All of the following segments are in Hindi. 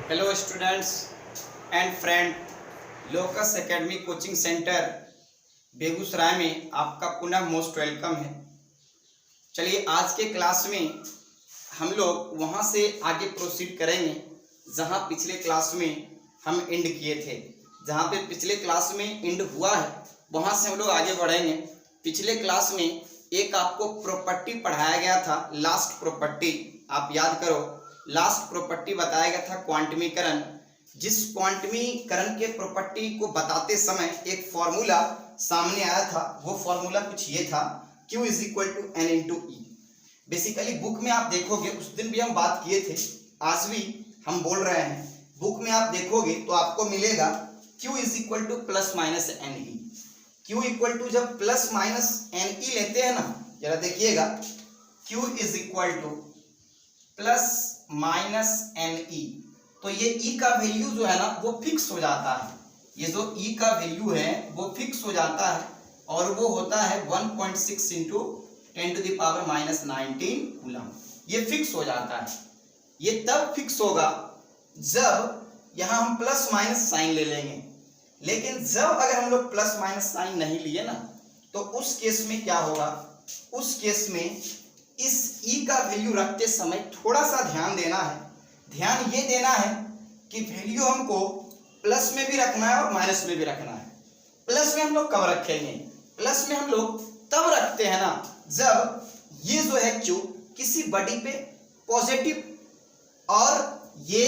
Hello students and friend, locus academy coaching centre Begusarai में आपका पुनः मोस्ट वेलकम है। चलिए आज के क्लास में हम लोग वहाँ से आगे प्रोसीड करेंगे जहाँ पिछले क्लास में हम एंड किए थे। जहाँ पे पिछले क्लास में एंड हुआ है वहाँ से हम लोग आगे बढ़ेंगे। पिछले क्लास में एक आपको प्रॉपर्टी पढ़ाया गया था, लास्ट प्रॉपर्टी, आप याद करो। लास्ट प्रॉपर्टी बताया गया था क्वांटमीकरण। जिस क्वांटमीकरण के प्रॉपर्टी को बताते समय एक फॉर्मूला सामने आया था, वो फॉर्मूला कुछ ये था, Q is equal to N into E. Basically book में आप देखोगे, उस दिन भी हम बात किए थे, आज भी हम बोल रहे हैं, बुक में आप देखोगे तो आपको मिलेगा Q is equal to plus minus N E. Q equal to जब प्लस माइनस एन ई लेते हैं ना, जरा देखिएगा, Q is equal to plus minus N E, तो ये ई का वैल्यू जो है ना वो फिक्स हो जाता है। ये जो ई का वैल्यू है वो फिक्स हो जाता है और वो होता है 1.6 into 10 to the power minus 19 coulomb. ये फिक्स हो जाता है। ये तब फिक्स होगा जब यहाँ हम प्लस माइनस साइन ले लेंगे, लेकिन जब अगर हम लोग प्लस माइनस साइन नहीं लिए ना तो उस केस में क्या होगा, उस केस में इस ई का वैल्यू रखते समय थोड़ा सा ध्यान देना है। ध्यान ये देना है कि वैल्यू हमको प्लस में भी रखना है और माइनस में भी रखना है। प्लस में हम लोग कब रखेंगे, प्लस में हम लोग तब रखते हैं ना जब ये जो है Q किसी बड़ी पे पॉजिटिव, और ये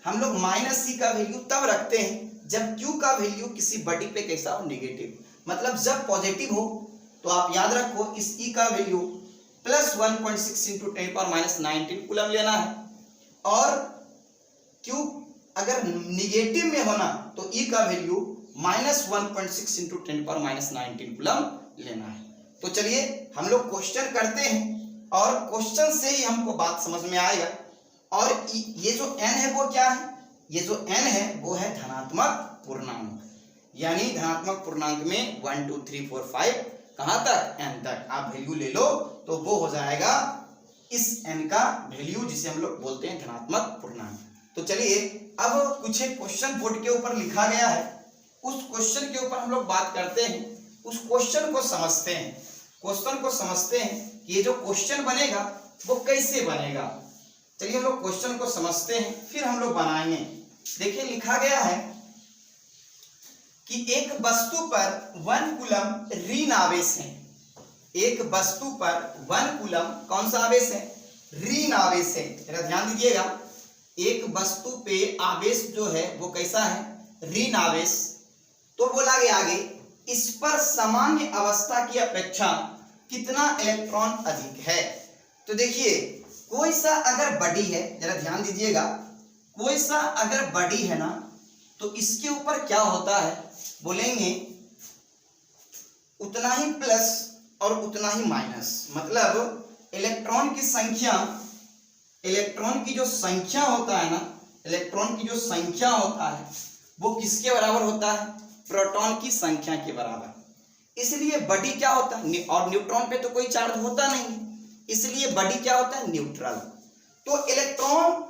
हम लोग माइनस ई का वैल्यू तब रखते हैं जब Q का वैल्यू किसी बड़ी पे कैसा हो, नेगेटिव। मतलब जब पॉजिटिव हो तो आप याद रखो इस ई का value plus 1.6 into 10 power minus 19 coulomb लेना है, और Q अगर निगेटिव में होना तो E का value minus 1.6 into 10 power minus 19 coulomb लेना है। तो चलिए हम लोग क्वेश्चन करते हैं और क्वेश्चन से ही हमको बात समझ में आएगा। और ये जो n है वो क्या है, ये जो n है वो है धनात्मक पूर्णांक, यानी धनात्मक पूर्णांक में 1 2 3 4 5 कहाँ तक, n तक आप वैल्यू ले लो तो वो हो जाएगा इस n का वैल्यू जिसे हम लोग बोलते हैं धनात्मक पूर्णांक। तो चलिए अब कुछ एक क्वेश्चन बोर्ड के ऊपर लिखा गया है, उस क्वेश्चन के ऊपर हम लोग बात करते हैं, उस क्वेश्चन को समझते हैं। क्वेश्चन को समझते हैं कि ये जो क्वेश्चन बनेगा वो कैसे बनेगा। चलिए हम लोग क्वेश्चन को समझते हैं फिर हम लोग बनाएंगे। देखिए लिखा गया है कि एक वस्तु पर 1 कूलम ऋण आवेश है। एक वस्तु पर 1 कूलम कौन सा आवेश है, ऋण आवेश है। जरा ध्यान दीजिएगा, एक वस्तु पे आवेश जो है वो कैसा है, ऋण आवेश। तो बोला गया आगे, इस पर सामान्य अवस्था की अपेक्षा कितना इलेक्ट्रॉन अधिक है। तो देखिए कोई सा अगर बड़ी है, जरा ध्यान दीजिएगा, कोई सा अगर बड़ी है ना तो इसके ऊपर क्या होता है, बोलेंगे उतना ही प्लस और उतना ही माइनस। मतलब इलेक्ट्रॉन की संख्या, इलेक्ट्रॉन की जो संख्या होता है ना, इलेक्ट्रॉन की जो संख्या होता है वो किसके बराबर होता है, प्रोटॉन की संख्या के बराबर। इसलिए बड़ी क्या होता है, और न्यूट्रॉन पे तो कोई चार्ज होता नहीं, इसलिए बड़ी क्या होता है, न्यूट्रल। तो इलेक्ट्रॉन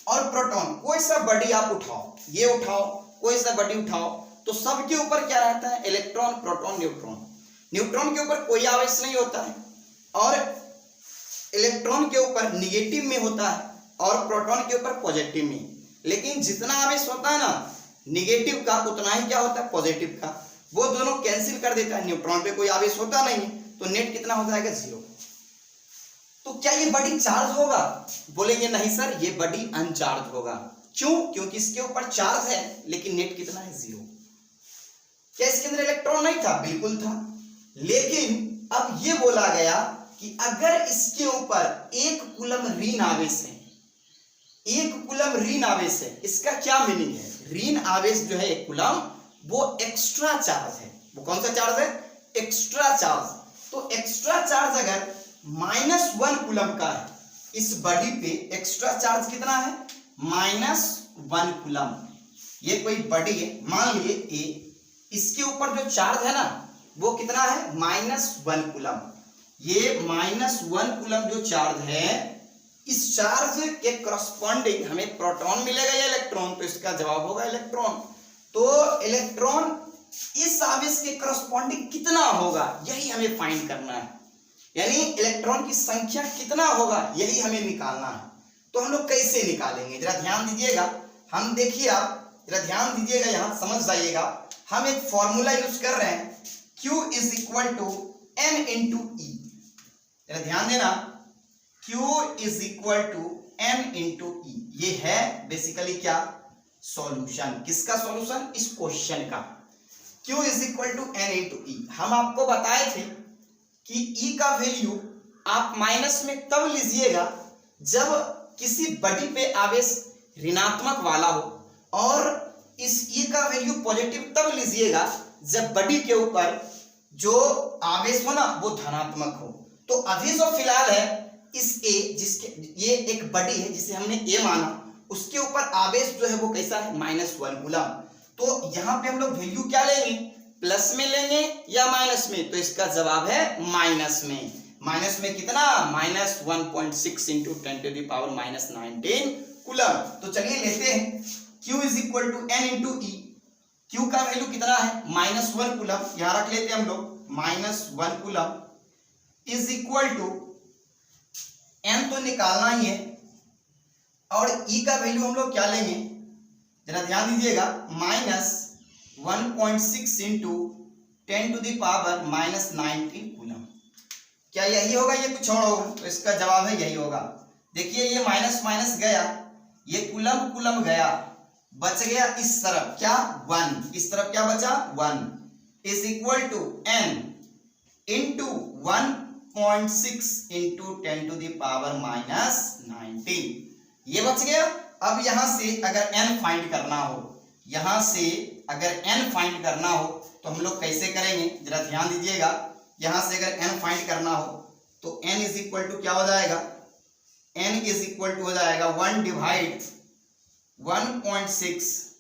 और प्रोटॉन कोई सा बड़ी आप उठाओ, ये उठाओ, कोई सा बड़ी उठाओ, तो सबके ऊपर क्या रहता है, इलेक्ट्रॉन, प्रोटॉन, न्यूट्रॉन। न्यूट्रॉन के ऊपर कोई आवेश नहीं होता है और इलेक्ट्रॉन के ऊपर निगेटिव में होता है और प्रोटॉन के ऊपर पॉजिटिव में। लेकिन जितना आवेश होता है ना निगेटिव का, उतना ही क्या होता है, पॉजिटिव का। वो दोनों कैंसिल कर देता है। न्यूट्रॉन पे कोई आवेश होता नहीं तो नेट कितना हो जाएगा, 0। तो क्या ये बड़ी चार्ज होगा, बोलेंगे नहीं सर ये बड़ी अनचार्ज होगा। क्यों, क्योंकि इसके ऊपर चार्ज है लेकिन नेट कितना है, 0। क्या इसके अंदर इलेक्ट्रॉन नहीं था, बिल्कुल था। लेकिन अब ये बोला गया कि अगर इसके ऊपर 1 कूलम ऋण आवेश है, 1 कूलम ऋण आवेश है, इसका क्या मीनिंग है, ऋण आवेश जो है 1 कूलम वो एक्स्ट्रा चार्ज है। वो कौन सा चार्ज है, एक्स्ट्रा चार्ज। तो एक्स्ट्रा चार्ज अगर -1 कूलम का है, इस बॉडी पे एक्स्ट्रा चार्ज कितना है, -1 कूलम। ये कोई बॉडी है, मान लिए ए, इसके ऊपर जो चार्ज है ना वो कितना है, -1 कूलम। ये -1 कूलम जो चार्ज है इस चार्ज के करस्पॉन्डिंग हमें प्रोटॉन मिलेगा या इलेक्ट्रॉन, तो इसका जवाब होगा इलेक्ट्रॉन। तो इलेक्ट्रॉन इस आवेश के करस्पॉन्डिंग कितना होगा यही हमें फाइंड करना है, यानी इलेक्ट्रॉन की संख्या कितना होगा यही हमें निकालना है। तो हम लोग कैसे निकालेंगे, जरा ध्यान दीजिएगा। हम देखिए, आप जरा ध्यान दीजिएगा, यहां समझ जाइएगा। हम एक फॉर्मूला यूज कर रहे हैं, Q is equal to N into E. जरा ध्यान देना, Q is equal to N into E. ये है बेसिकली क्या, सॉल्यूशन। किसका सॉल्यूशन, इस क्वेश्चन का। Q is equal to N into E. हम आपको बताए थे कि E का वैल्यू आप माइनस में तब लीजिएगा जब किसी बॉडी पे आवेश ऋणात्मक वाला हो, और इस E का वैल्यू पॉजिटिव तब लीजिएगा जब बॉडी के ऊपर जो आवेश हो ना वो धनात्मक हो। तो अभी जो फिलहाल है इस A, जिसके ये एक बॉडी है जिसे हमने A माना, उसके ऊपर आवेश जो है वो कैसा है, -1 कूलम। तो यहाँ पे हम लोग वैल्यू क्या लेंगे, प्लस में लेंगे या माइनस में, तो इसका जवाब है माइनस में। माइनस में कितना, -1.6 इंटू 10⁻⁻19 कूलम। तो चलिए लेते हैं, Q is equal to N into E. Q का वैल्यू कितना है, -1 कूलम। यहां रख लेते हैं हम लोग, -1 coulomb is equal to N तो निकालना ही है, और E का वैल्यू हम लोग क्या लेंगे, जरा ध्यान दीजिएगा, -1.6 इंटू 10⁻⁻19 कूलम। क्या यही होगा, ये कुछ और होगा, तो इसका जवाब है यही होगा। देखिए ये माइनस माइनस गया, ये कूलम कूलम गया, बच गया इस तरफ क्या, 1। इस तरफ क्या बचा, 1 is equal to N into 1.6 into 10⁻⁻19, ये बच गया। अब यहां से अगर N फाइंड करना हो, यहां से अगर N फाइंड करना हो तो हम लोग कैसे करेंगे, जरा ध्यान दीजिएगा। यहां से अगर N फाइंड करना हो तो N इज इक्वल टू क्या हो जाएगा, N इज इक्वल टू हो जाएगा 1 डिवाइड 1.6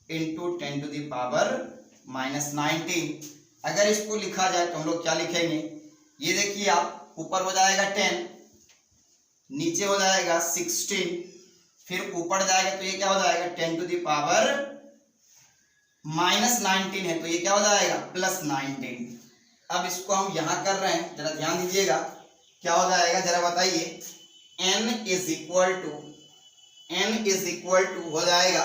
इंटू 10⁻⁻19। अगर इसको लिखा जाए तो हम लोग क्या लिखेंगे, ये देखिए आप, ऊपर हो जाएगा 10, नीचे हो जाएगा 16, फिर ऊपर जाएगा तो ये क्या हो जाएगा 10⁻⁻19 है, तो ये क्या हो जाएगा +19। अब इसको हम यहां कर रहे हैं, जरा ध्यान दीजिएगा, क्या हो जाएगा जरा बताइए। N इज इक्वल टू हो जाएगा,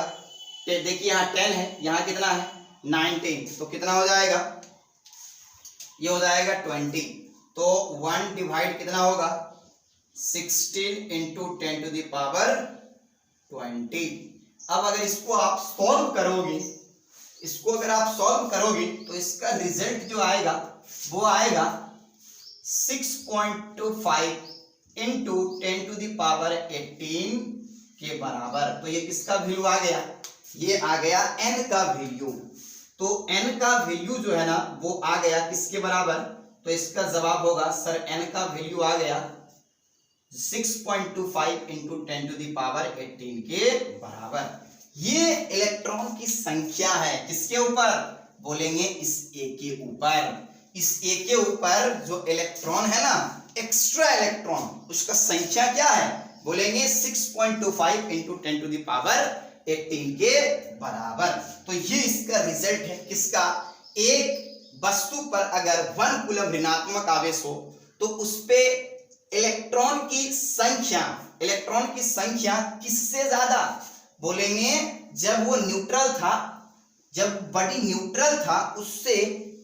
देखिए यहाँ 10 है, यहाँ कितना है 19, तो कितना हो जाएगा, ये हो जाएगा 20। तो 1 डिवाइड कितना होगा 16 इंटू 10⁻20। अब अगर इसको आप सॉल्व करोगे, इसको अगर आप सॉल्व करोगे तो इसका रिजल्ट जो आएगा वो आएगा 6.25 इंटू 10⁻18 के बराबर। तो ये किसका वैल्यू आ गया, ये आ गया N का वैल्यू। तो N का वैल्यू जो है ना वो आ गया किसके बराबर, तो इसका जवाब होगा सर N का वैल्यू आ गया 6.25 इंटू 10⁻18 के बराबर। ये इलेक्ट्रॉन की संख्या है, किसके ऊपर बोलेंगे, इस A के ऊपर। इस A के ऊपर जो इलेक्ट्रॉन है ना, एक्स्ट्रा इलेक्ट्रॉन, उसका संख्या क्या है, बोलेंगे 6.25 इंटू 10⁻18 के बराबर। तो ये इसका रिजल्ट है किसका, एक वस्तु पर अगर 1 कूलम ऋणात्मक आवेश हो तो उस पे इलेक्ट्रॉन की संख्या किससे ज्यादा, बोलेंगे जब वो न्यूट्रल था, जब बॉडी न्यूट्रल था उससे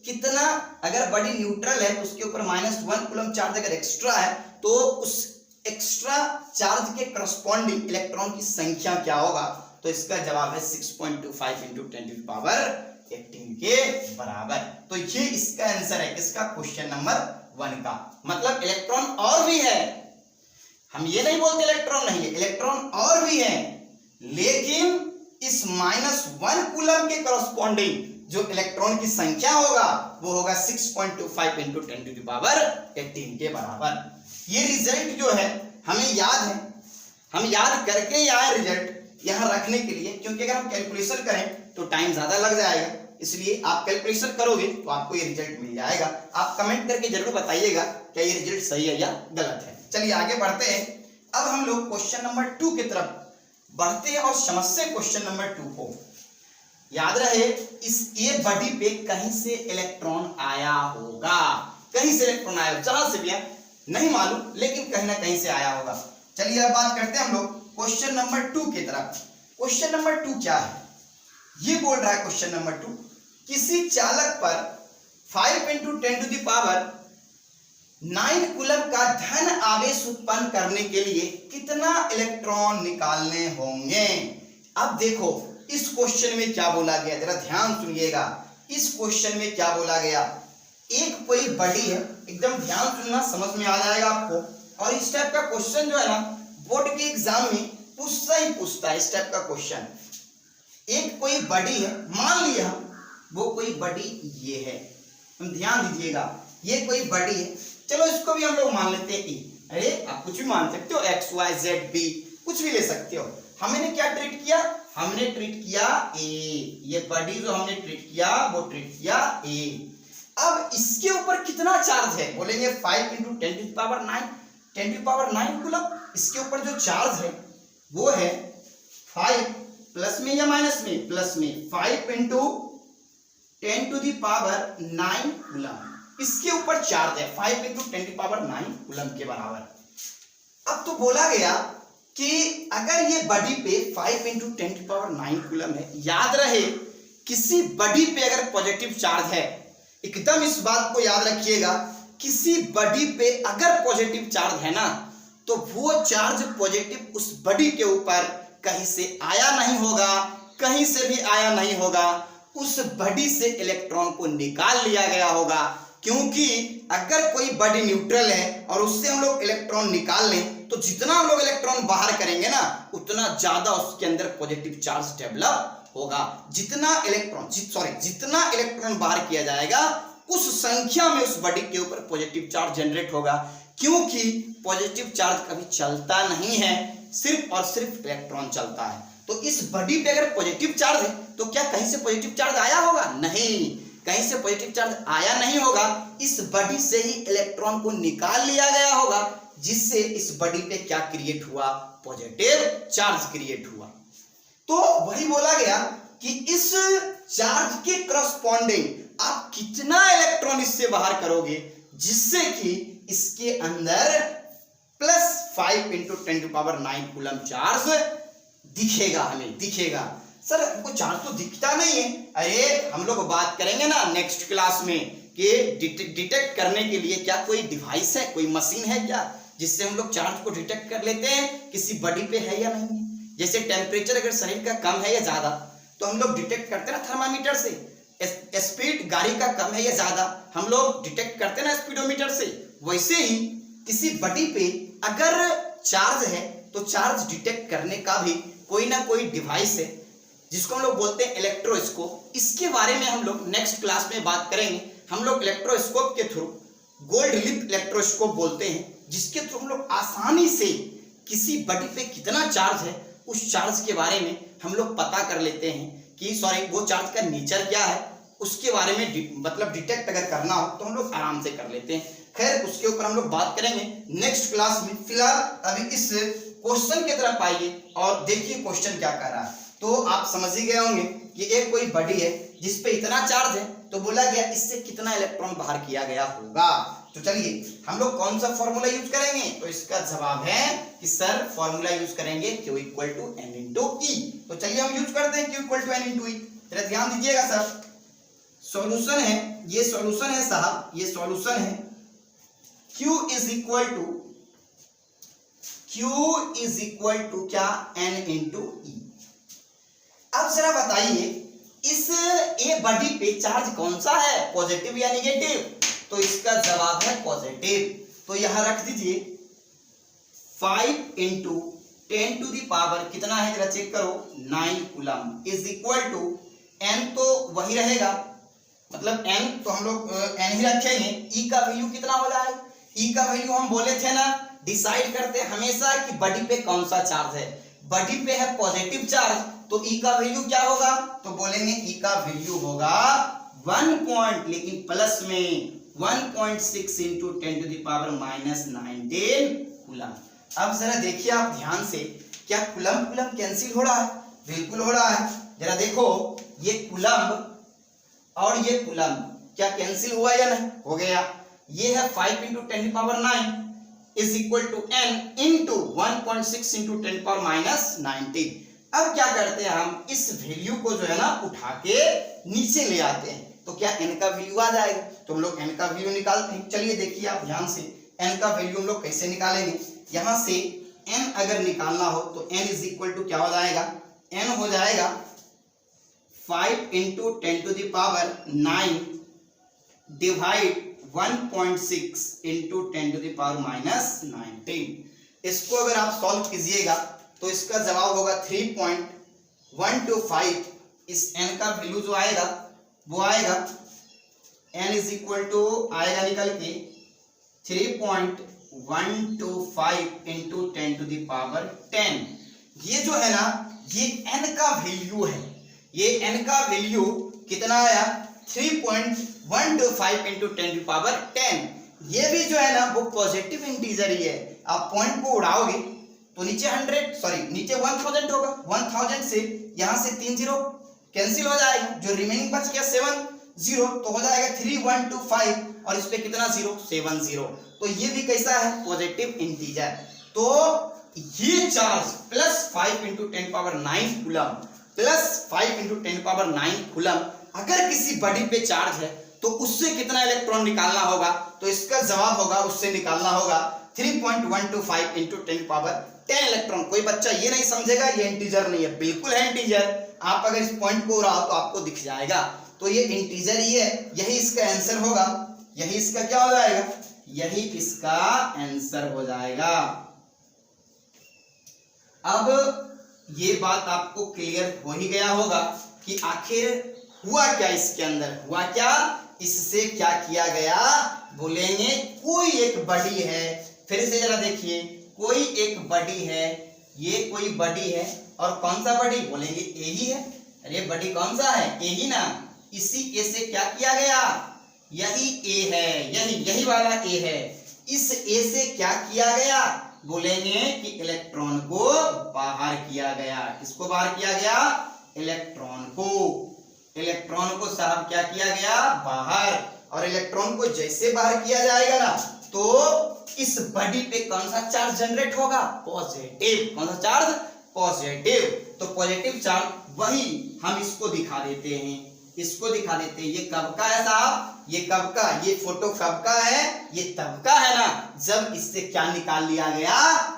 कितना, अगर बॉडी न्यूट्रल है तो उसके ऊपर -1 कूलम चार्ज अगर एक्स्ट्रा है तो उस एक्स्ट्रा चार्ज के करस्पॉन्डिंग इलेक्ट्रॉन की संख्या क्या होगा, तो इसका जवाब है 6.25 इंटू 10⁻18 के बराबर। तो ये इसका आंसर है किसका, क्वेश्चन नंबर 1 का। मतलब इलेक्ट्रॉन और भी है, हम ये नहीं बोलते इलेक्ट्रॉन नहीं है, इलेक्ट्रॉन और भी है, लेकिन इस -1 कूलम के करस्पॉन्डिंग जो इलेक्ट्रॉन की संख्या होगा वो होगा 6.25 इंटू 10⁻18 के बराबर। ये रिजल्ट जो है हमें याद है, हम याद करके ही आए रिजल्ट यहाँ रखने के लिए, क्योंकि अगर हम कैलकुलेशन करें तो टाइम ज्यादा लग जाएगा, इसलिए आप कैलकुलेशन करोगे तो आपको ये रिजल्ट मिल जाएगा। आप कमेंट करके जरूर बताइएगा क्या ये रिजल्ट सही है या गलत है। चलिए आगे बढ़ते हैं। अब हम लोग क्वेश्चन नंबर 2 की तरफ बढ़ते हैं और समझते हैं क्वेश्चन नंबर 2 को। याद रहे इस ये बॉडी पे कहीं से इलेक्ट्रॉन आया होगा, कहीं से इलेक्ट्रॉन आया होगा, जहां से भी है नहीं मालूम लेकिन कहीं ना कहीं से आया होगा। चलिए अब बात करते हैं हम लोग क्वेश्चन नंबर 2 की तरफ। क्वेश्चन नंबर 2 क्या है, ये बोल रहा है क्वेश्चन नंबर 2, किसी चालक पर 5 × 10⁹ कूलम का धन आवेश उत्पन्न करने के लिए कितना इलेक्ट्रॉन निकालने होंगे। अब देखो इस क्वेश्चन में क्या बोला गया, जरा ध्यान सुनिएगा। इस क्वेश्चन में क्या बोला गया, एक कोई बॉडी है, एकदम ध्यान सुनना, समझ में आ जाएगा आपको। और इस टाइप का क्वेश्चन जो है ना बोर्ड के एग्जाम में पूछता है इस टाइप का क्वेश्चन। एक कोई बॉडी है, मान लिया वो कोई बॉडी ये है, तुम ध्यान दीजिएगा, ये कोई बॉडी है, चलो इसको भी हम लोग मान लेते हैं ई। अरे आप कुछ भी मान सकते हो, एक्स वाई जेड बी कुछ भी ले सकते हो। हमने क्या ट्रीट किया, हमने ट्रीट किया ए, ये बॉडी जो हमने ट्रीट किया वो ट्रीट किया ए। अब इसके ऊपर कितना चार्ज है, बोलेंगे 5 × 10⁹ कूलम। इसके ऊपर जो चार्ज है वो है 5 प्लस में या माइनस में, प्लस में 5 × 10⁹ कूलम। इसके ऊपर चार्ज है 5 × 10⁹ कूलम के बराबर। अब तो बोला गया कि अगर ये बॉडी पे 5 × 10⁹ कूलम है, याद रहे किसी बॉडी पे अगर पॉजिटिव चार्ज है, एकदम इस बात को याद रखिएगा, किसी बॉडी पे अगर पॉजिटिव चार्ज है ना तो वो चार्ज पॉजिटिव उस बॉडी के ऊपर कहीं से आया नहीं होगा, कहीं से भी आया नहीं होगा, उस बॉडी से इलेक्ट्रॉन को निकाल लिया गया होगा। क्योंकि अगर कोई बॉडी न्यूट्रल है और उससे हम लोग इलेक्ट्रॉन निकाल लें तो जितना हम लोग इलेक्ट्रॉन बाहर करेंगे ना उतना ज्यादा उसके अंदर पॉजिटिव चार्ज डेवलप होगा। जितना इलेक्ट्रॉन बाहर किया जाएगा उस संख्या में उस बॉडी के ऊपर पॉजिटिव चार्ज जनरेट होगा। क्योंकि पॉजिटिव चार्ज कभी चलता नहीं है, सिर्फ और सिर्फ इलेक्ट्रॉन चलता है। तो इस बॉडी पे अगर पॉजिटिव चार्ज है तो क्या कहीं से पॉजिटिव चार्ज आया होगा, नहीं, कहीं से पॉजिटिव चार्ज आया नहीं होगा। इस बॉडी से ही इलेक्ट्रॉन को निकाल लिया गया होगा, जिससे इस बॉडी पे क्या क्रिएट हुआ, पॉजिटिव चार्ज क्रिएट हुआ। तो वही बोला गया कि इस चार्ज के करस्पॉन्डिंग आप कितना इलेक्ट्रॉन इससे बाहर करोगे जिससे कि इसके अंदर प्लस 5 × 10⁹ कूलम चार्ज दिखेगा, हमें दिखेगा। सर हमको चार्ज तो दिखता नहीं है। अरे हम लोग बात करेंगे ना नेक्स्ट क्लास में कि डिटेक्ट करने के लिए क्या कोई डिवाइस है, कोई मशीन है क्या जिससे हम लोग चार्ज को डिटेक्ट कर लेते हैं किसी बॉडी पे है या नहीं है। जैसे टेम्परेचर अगर शरीर का कम है या ज्यादा तो हम लोग डिटेक्ट करते हैं ना थर्मामीटर से, स्पीड गाड़ी का कम है या ज्यादा हम लोग डिटेक्ट करते हैं ना स्पीडोमीटर से। वैसे ही किसी बॉडी पे अगर चार्ज है तो चार्ज डिटेक्ट करने का भी कोई ना कोई डिवाइस है जिसको हम लोग बोलते हैं इलेक्ट्रोस्कोप। इसके बारे में हम लोग नेक्स्ट क्लास में बात करेंगे। हम लोग इलेक्ट्रोस्कोप के थ्रू, गोल्ड लिप इलेक्ट्रोस्कोप बोलते हैं, जिसके थ्रू हम लोग आसानी से किसी बॉडी पे कितना चार्ज है उस चार्ज के बारे में हम लोग पता कर लेते हैं कि वो चार्ज का नेचर क्या है, उसके बारे में मतलब डिटेक्ट अगर करना हो तो हम लोग आराम से कर लेते हैं। खैर उसके ऊपर हम लोग बात करेंगे नेक्स्ट क्लास में। फिलहाल अभी इस क्वेश्चन की तरफ आइए और देखिए क्वेश्चन क्या कर रहा है। तो आप समझ ही गए होंगे कि एक कोई बॉडी है जिस पे इतना चार्ज है तो बोला गया इससे कितना इलेक्ट्रॉन बाहर किया गया होगा। तो चलिए हम लोग कौन सा फॉर्मूला यूज करेंगे, तो इसका जवाब है कि सर फॉर्मूला यूज करेंगे Q = N × E। तो चलिए हम यूज करते हैं Q = N × E। जरा ध्यान दीजिएगा सर, सॉल्यूशन है, ये सॉल्यूशन है साहब, ये सॉल्यूशन है। Q = क्या, N × E। अब जरा बताइए इस ए बॉडी पे चार्ज कौन सा है, पॉजिटिव या नेगेटिव, तो इसका जवाब है पॉजिटिव। तो यहां रख दीजिए 5 × 10⁻, कितना है जरा चेक करो, 9 कूलम = N, तो वही रहेगा, मतलब N तो हम लोग N ही रखेंगे। E का वैल्यू कितना हो जाए, E का वैल्यू हम बोले थे ना, डिसाइड करते हैं हमेशा कि बॉडी पे कौन सा चार्ज है। बॉडी पे है पॉजिटिव चार्ज तो E का वैल्यू क्या होगा, तो बोलेंगे E का वैल्यू होगा 1 लेकिन प्लस में 1.6 × 10⁻⁻19 कूलम। अब जरा देखिए आप ध्यान से, क्या कूलम कूलम कैंसिल हो रहा है? बिल्कुल हो रहा है। जरा देखो, ये कूलम और ये कूलम क्या कैंसिल हुआ या नहीं? हो गया। ये है 5 × 10⁹ is equal to n into 1.6 × 10⁻19। अब क्या करते हैं, हम इस वैल्यू को जो है ना उठा के नीचे ले आते हैं, तो क्या n का वैल्यू आ जाएगा। तो हम लोग n का वैल्यू निकालते हैं। चलिए देखिए आप ध्यान से, n का वैल्यू हम लोग कैसे निकालेंगे। यहां से n अगर निकालना हो तो n इज इक्वल टू क्या हो जाएगा, n हो जाएगा 5 × 10⁹ डिवाइड 1.6 × 10⁻19। इसको अगर आप सॉल्व कीजिएगा तो इसका जवाब होगा 3.125। इस n का वैल्यू जो आएगा वो आएगा n इज इक्वल टू आएगा निकल के 3.125 × 10⁻10। ये जो है ना, ये n का वैल्यू है। ये n का वैल्यू कितना आया, 3.125 × 10⁻10। ये भी जो है ना वो पॉजिटिव इंटीजर ही है। आप पॉइंट को उड़ाओगे तो नीचे 1000 होगा। 1000 से यहाँ से 3 0 कैंसिल हो जाएगा, जो रिमेनिंग बच गया 7 0, तो हो जाएगा 3125 और इस पे कितना 0, 7 0। तो ये भी कैसा है, पॉजिटिव इंटीजर। तो ये charge plus 5 × 10⁻9 coulomb plus 5 × 10⁻9 coulomb अगर किसी बॉडी पे चार्ज है तो उससे कितना इलेक्ट्रॉन निकालना होगा, तो इसका जवाब होगा, उससे निकालना होगा 3.125 × 10⁻10 इलेक्ट्रॉन। कोई बच्चा ये नहीं समझेगा ये इंटीजर नहीं है, बिल्कुल है इंटीजर। आप अगर इस पॉइंट को उड़ाओ तो आपको दिख जाएगा, तो ये इंटीजर ही है। यही इसका आंसर होगा, यही इसका क्या हो जाएगा, यही इसका आंसर हो जाएगा। अब ये बात आपको क्लियर हो ही गया होगा कि आखिर हुआ क्या इसके अंदर, हुआ क्या, इससे क्या किया गया। बोलेंगे कोई एक बॉडी है, फिर से जरा देखिए, कोई एक बॉडी है, ये कोई बॉडी है, और कौन सा बॉडी, बोलेंगे ए ही है। अरे बॉडी कौन सा है, ए ही ना। इसी ए से क्या किया गया, यही ए है, यही वाला ए है। इस ए से क्या किया गया, बोलेंगे कि इलेक्ट्रॉन को बाहर किया गया। किसको बाहर किया गया, इलेक्ट्रॉन को साहब क्या किया गया, बाहर। और इलेक्ट्रॉन को जैसे बाहर किया जाएगा ना, तो इस बॉडी पे कौन सा चार्ज जनरेट होगा, पॉजिटिव। कौन सा चार्ज, पॉजिटिव। तो पॉजिटिव चार्ज वही हम इसको दिखा देते हैं, इसको दिखा देते हैं। ये कब का है साहब, ये कब का, ये फोटो कब का है, ये तब का है ना जब इससे क्या निकाल लिया गया,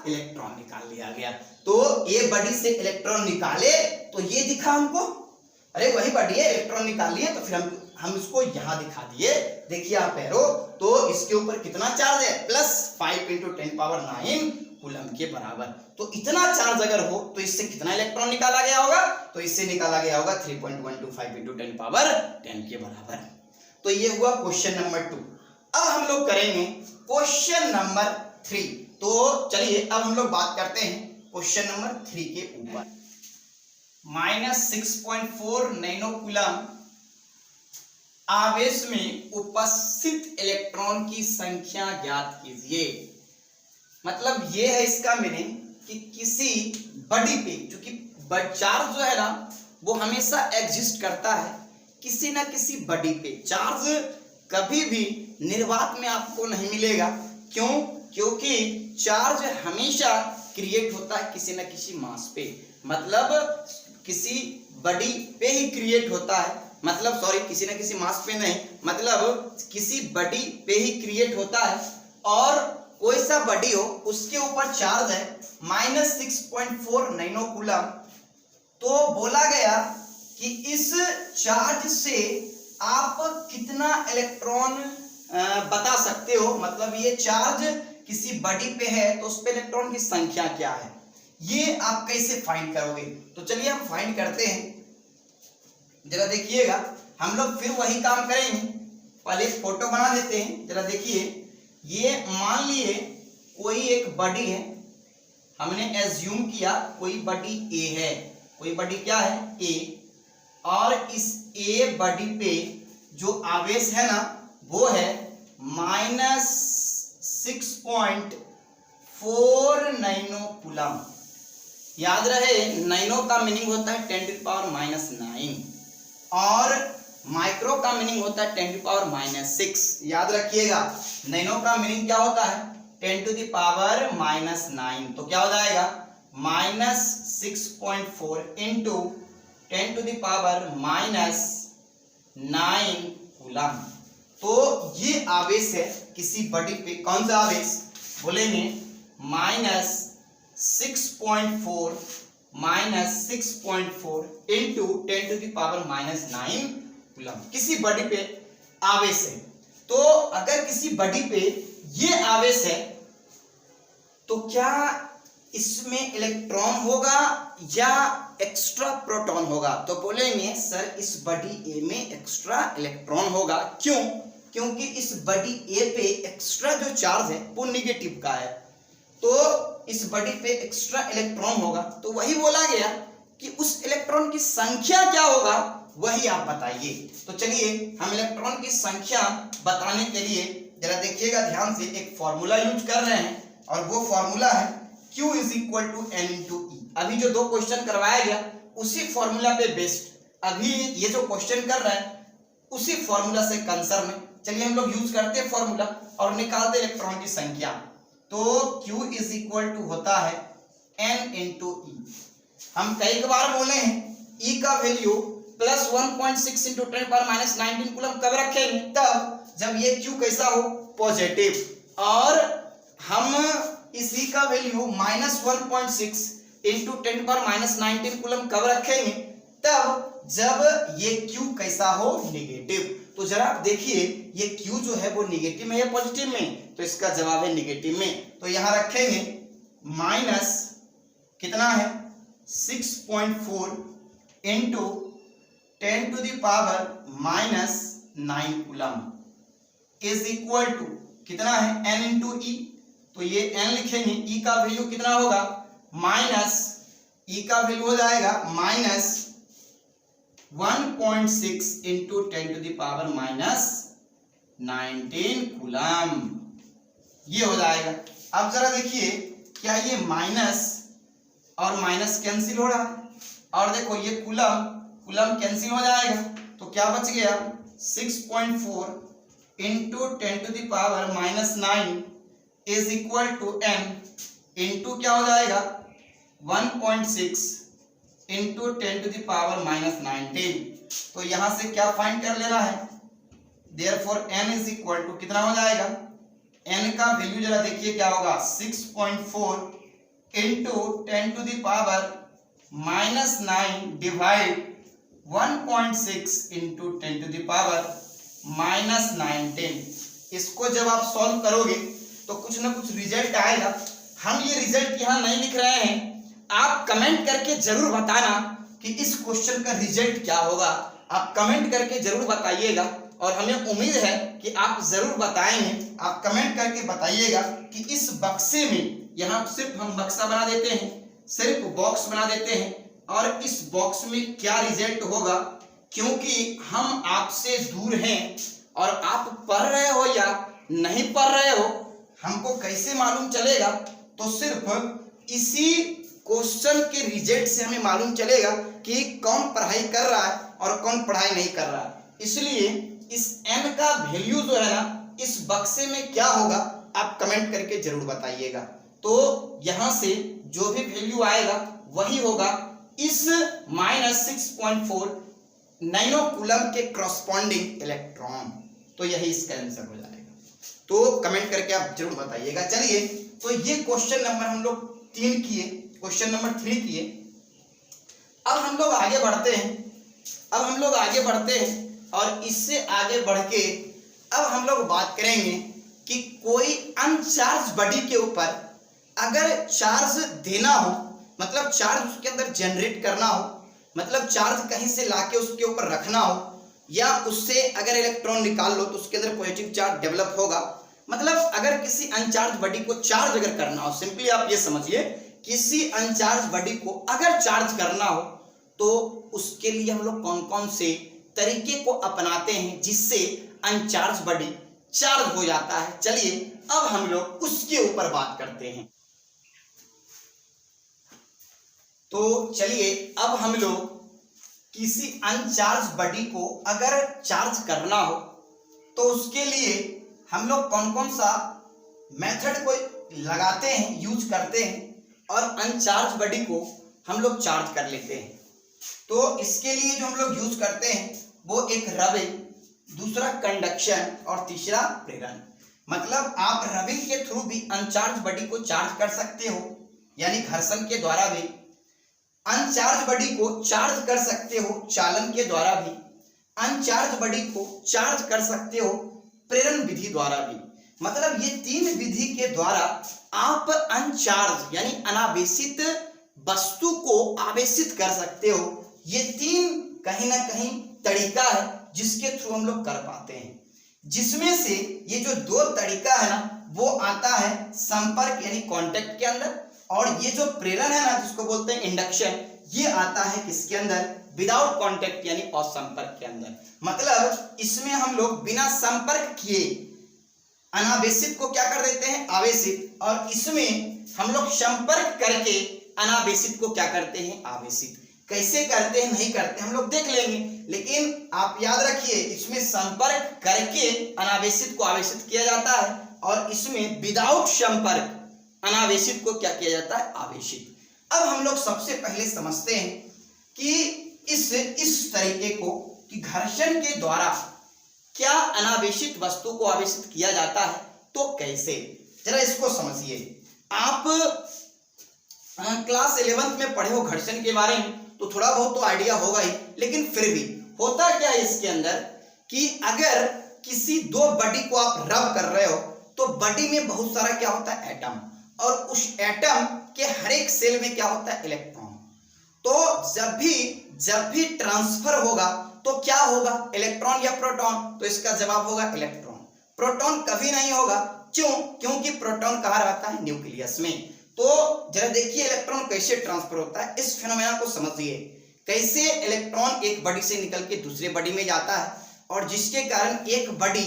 इलेक्ट्रॉन निकाल लिया गया। तो ये बॉडी से इलेक्ट्रॉन निकाले तो ये दिखा हमको, अरे वही बॉडी है, इलेक्ट्रॉन निकाल लिए, तो फिर हम इसको यहां दिखा दिए। देखिए आप एरो, तो इसके ऊपर कितना चार्ज है, प्लस 5 × 10⁻9 कूलम के बराबर। तो इतना चार्ज अगर हो तो इससे कितना इलेक्ट्रॉन निकाला गया होगा, तो इससे निकाला गया होगा 3.125 × 10⁻10 के बराबर। तो ये हुआ क्वेश्चन नंबर 2। अब हम लोग करेंगे क्वेश्चन नंबर 3। तो चलिए अब हम लोग बात करते हैं क्वेश्चन नंबर 3 के ऊपर। -6.4 नैनो कूलम आवेश में उपस्थित इलेक्ट्रॉन की संख्या ज्ञात कीजिए। मतलब ये है इसका मीनिंग कि किसी बॉडी पे, क्योंकि चार्ज जो है ना वो हमेशा एग्जिस्ट करता है किसी ना किसी बॉडी पे। चार्ज कभी भी निर्वात में आपको नहीं मिलेगा। क्यों, क्योंकि चार्ज हमेशा क्रिएट होता है किसी ना किसी मास पे, मतलब किसी बॉडी पे ही क्रिएट होता है, मतलब सॉरी किसी ना किसी मास पे नहीं, मतलब किसी बॉडी पे ही क्रिएट होता है। और कोई सा बॉडी हो उसके ऊपर चार्ज है -6.4 नैनो कूलम, तो बोला गया कि इस चार्ज से आप कितना इलेक्ट्रॉन बता सकते हो। मतलब ये चार्ज किसी बॉडी पे है तो उस पे इलेक्ट्रॉन की संख्या क्या है, ये आप कैसे फाइंड करोगे। तो चलिए हम फाइंड करते हैं। जरा देखिएगा, हम लोग फिर वही काम करेंगे। पहले फोटो बना देते हैं। जरा देखिए, ये मान लिए कोई एक बॉडी है, हमने एज्यूम किया कोई बॉडी ए है, कोई बॉडी क्या है, ए। और इस ए बॉडी पे जो आवेश है ना वो है -6.4 4 नैनो कूलम। याद रहे नैनो का मीनिंग होता है 10⁻⁹ और माइक्रो का मीनिंग होता है 10⁻�6। याद रखिएगा नैनो का मीनिंग क्या होता है 10⁻⁹। तो क्या हो जाएगा -6.4 इंटू 10⁻⁹ कूलम। तो ये आवेश है किसी बॉडी पे। कौन सा आवेश बोलेंगे -6.4 इंटू 10⁻⁹ कूलम किसी बॉडी पे आवेश है। तो अगर किसी बॉडी पे ये आवेश है तो क्या इसमें इलेक्ट्रॉन होगा या एक्स्ट्रा प्रोटॉन होगा? तो बोलेंगे सर इस बॉडी ए में एक्स्ट्रा इलेक्ट्रॉन होगा। क्यों? क्योंकि इस बॉडी ए पे एक्स्ट्रा जो चार्ज है वो निगेटिव का है, तो इस बॉडी पे एक्स्ट्रा इलेक्ट्रॉन होगा। तो वही बोला गया कि उस इलेक्ट्रॉन की संख्या क्या होगा वही आप बताइए। तो चलिए हम इलेक्ट्रॉन की संख्या बताने के लिए जरा देखिएगा ध्यान से, एक फॉर्मूला यूज कर रहे हैं और वो फॉर्मूला है Q = N × E। अभी जो 2 क्वेश्चन करवाया गया उसी फॉर्मूला पे बेस्ड अभी ये जो क्वेश्चन कर रहे हैं उसी फॉर्मूला से कंसर्न है। चलिए हम लोग यूज करते हैं फॉर्मूला और निकालते हैं इलेक्ट्रॉन की संख्या। तो Q = होता है N × E। हम कई बार बोले हैं E का वैल्यू +1.6 × 10⁻⁹ कूलम कब रखेंगे? तब जब ये Q कैसा हो पॉजिटिव, और हम इस E का वैल्यू -1.6 × 10⁻⁹ कूलम कब रखेंगे? तब जब ये Q कैसा हो नेगेटिव। तो जरा आप देखिए ये Q जो है वो नेगेटिव में या पॉजिटिव में? तो इसका जवाब है नेगेटिव में। तो यहां रखेंगे माइनस कितना है 6.4 into 10⁻⁹ coulomb is equal to कितना है N × E। तो ये N लिखेंगे, E का वैल्यू कितना होगा E का वैल्यू हो जाएगा -1.6 इंटू 10⁻⁹ कूलम, ये हो जाएगा। अब जरा देखिए क्या ये माइनस और माइनस कैंसिल हो रहा है, और देखो ये कूलम कैंसिल हो जाएगा। तो क्या बच गया 6.4 into 10⁻⁹ is equal to N into क्या हो जाएगा 1.6 इंटू 10⁻⁹। तो यहां से क्या फाइंड कर लेना है, therefore N is equal to कितना हो जाएगा, N का वैल्यू जरा देखिए क्या होगा 6.4 इंटू 10⁻⁹ डिवाइड 1.6 इंटू 10⁻⁹। इसको जब आप सॉल्व करोगे तो कुछ ना कुछ रिजल्ट आएगा। हम ये रिजल्ट यहाँ नहीं लिख रहे हैं, आप कमेंट करके जरूर बताना कि इस क्वेश्चन का रिजल्ट क्या होगा। आप कमेंट करके जरूर बताइएगा और हमें उम्मीद है कि आप जरूर बताएंगे। आप कमेंट करके बताइएगा कि इस बक्से में, यहाँ सिर्फ हम बक्सा बना देते हैं, सिर्फ बॉक्स बना देते हैं, और इस बॉक्स में क्या रिजल्ट होगा, क्योंकि हम आपसे दूर हैं और आप पढ़ रहे हो या नहीं पढ़ रहे हो हमको कैसे मालूम चलेगा? तो सिर्फ इसी क्वेश्चन के रिजल्ट से हमें मालूम चलेगा कि कौन पढ़ाई कर रहा है और कौन पढ़ाई नहीं कर रहा है। इसलिए इस n का वैल्यू जो है ना इस बक्से में क्या होगा आप कमेंट करके जरूर बताइएगा। तो यहां से जो भी वैल्यू आएगा वही होगा इस -6.4 नैनो कूलम के करस्पॉन्डिंग इलेक्ट्रॉन। तो यही इसका आंसर हो जाएगा। तो कमेंट करके आप जरूर बताइएगा। चलिए तो ये क्वेश्चन नंबर हम लोग 3 किए, क्वेश्चन नंबर 3 किए। अब हम लोग आगे बढ़ते हैं और इससे आगे बढ़ के अब हम लोग बात करेंगे कि कोई अनचार्ज बॉडी के ऊपर अगर चार्ज देना हो, मतलब चार्ज उसके अंदर जनरेट करना हो, मतलब चार्ज कहीं से लाके उसके ऊपर रखना हो, या उससे अगर इलेक्ट्रॉन निकाल लो तो उसके अंदर पॉजिटिव चार्ज डेवलप होगा। मतलब अगर किसी अनचार्ज बॉडी को चार्ज अगर करना हो, सिंपली आप ये समझिए किसी अनचार्ज बॉडी को अगर चार्ज करना हो तो उसके लिए हम लोग कौन कौन से तरीके को अपनाते हैं जिससे अनचार्ज बॉडी चार्ज हो जाता है। चलिए अब हम लोग उसके ऊपर बात करते हैं। तो चलिए अब हम लोग किसी अनचार्ज बॉडी को अगर चार्ज करना हो तो उसके लिए हम लोग कौन कौन सा मेथड को लगाते हैं, यूज करते हैं और अनचार्ज बॉडी को हम लोग चार्ज कर लेते हैं। तो इसके लिए जो हम लोग यूज करते हैं वो एक रबिंग, दूसरा कंडक्शन और तीसरा प्रेरण। मतलब आप रबिंग के थ्रू भी अनचार्ज बॉडी को चार्ज कर सकते हो, यानी घर्षण के द्वारा भी अनचार्ज बॉडी को चार्ज कर सकते हो, चालन के द्वारा भी अनचार्ज बॉडी को चार्ज कर सकते हो, प्रेरण विधि द्वारा भी। मतलब ये तीन विधि के द्वारा आप अनचार्ज यानी अनावेशित वस्तु को आवेशित कर सकते हो। ये तीन कहीं ना कहीं तरीका है जिसके थ्रू हम लोग कर पाते हैं, जिसमें से ये जो दो तरीका है ना वो आता है संपर्क यानी कांटेक्ट के अंदर, और ये जो प्रेरण है ना जिसको बोलते हैं इंडक्शन, ये आता है किसके अंदर, विदाउट कांटेक्ट यानी असंपर्क के अंदर। मतलब इसमें हम लोग बिना संपर्क किए अनावेशित को क्या कर देते हैं, आवेशित, और इसमें हम लोग संपर्क करके अनावेशित को क्या करते हैं, आवेशित। कैसे करते हैं नहीं करते हम लोग देख लेंगे, लेकिन आप याद रखिए इसमें संपर्क करके अनावेशित को आवेशित किया जाता है और इसमें विदाउट संपर्क अनावेशित को क्या किया जाता है, आवेशित। अब हम लोग सबसे पहले समझते हैं कि इस तरीके को कि घर्षण के द्वारा क्या अनावेशित वस्तु को आवेशित किया जाता है, तो कैसे, जरा इसको समझिए। आप क्लास 11th में पढ़े हो घर्षण के बारे में तो थोड़ा बहुत तो आइडिया होगा ही, लेकिन फिर भी होता क्या है इसके अंदर कि अगर किसी दो बॉडी को आप रब कर रहे हो तो बॉडी में बहुत सारा क्या होता है, एटम, और उस एटम के हर एक सेल में क्या होता है, इलेक्ट्रॉन। तो जब भी ट्रांसफर होगा तो क्या होगा, इलेक्ट्रॉन या प्रोटॉन, तो इसका जवाब होगा इलेक्ट्रॉन। प्रोटॉन कभी नहीं होगा, क्यों, क्योंकि प्रोटॉन कहाँ रहता है, न्यूक्लियस में। तो जरा देखिए इलेक्ट्रॉन कैसे ट्रांसफर होता है, इस फिनोमेना को समझिए। कैसे इलेक्ट्रॉन एक बॉडी से निकल के दूसरे बॉडी में जाता है और जिसके कारण एक बॉडी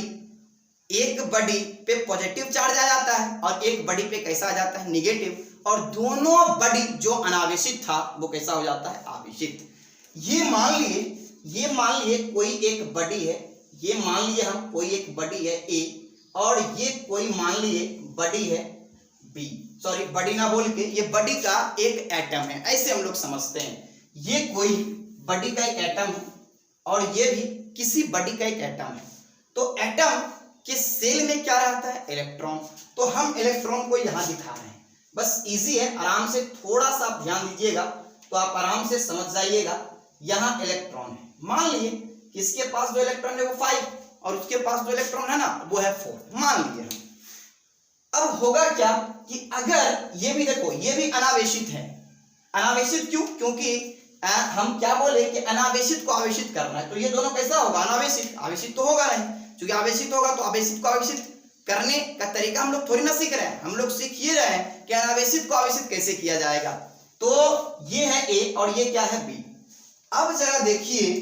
पे पॉजिटिव चार्ज आ जाता है और एक बॉडी पे कैसा आ जाता है, निगेटिव, और दोनों बॉडी जो अनावेशित था वो कैसा हो जाता है, आवेशित। ये मान लिए कोई एक बॉडी है, ये मान लिए हम कोई एक बॉडी है ए, और ये कोई मान लिए बॉडी है बी, सॉरी बॉडी ना बोल के ये बॉडी का एक एटम है, ऐसे हम लोग समझते हैं। ये कोई बॉडी का एक एटम है और ये भी किसी बॉडी का एक एटम है। तो एटम के सेल में क्या रहता है, इलेक्ट्रॉन। तो हम इलेक्ट्रॉन को यहां दिखा रहे हैं, बस इजी है, आराम से थोड़ा सा ध्यान दीजिएगा तो आप आराम से समझ जाइएगा। यहां इलेक्ट्रॉन है, मान लिए कि इसके पास जो इलेक्ट्रॉन है वो 5 और उसके पास जो इलेक्ट्रॉन है ना वो है 4, मान लिए हम। अब होगा क्या कि अगर ये भी देखो, ये भी अनावेशित है। अनावेशित क्यों, क्योंकि हम क्या बोले कि अनावेशित को आवेशित करना है, तो ये दोनों कैसा होगा, अनावेशित। आवेशित तो होगा नहीं, क्योंकि आवेशित होगा तो आवेशित को आवेशित करने का तरीका हम लोग थोड़ी ना सीख रहे हैं, हम लोग सीख ही रहे हैं कि अनावेशित को आवेशित कैसे किया जाएगा। तो ये है ए और ये क्या है बी। अब जरा देखिए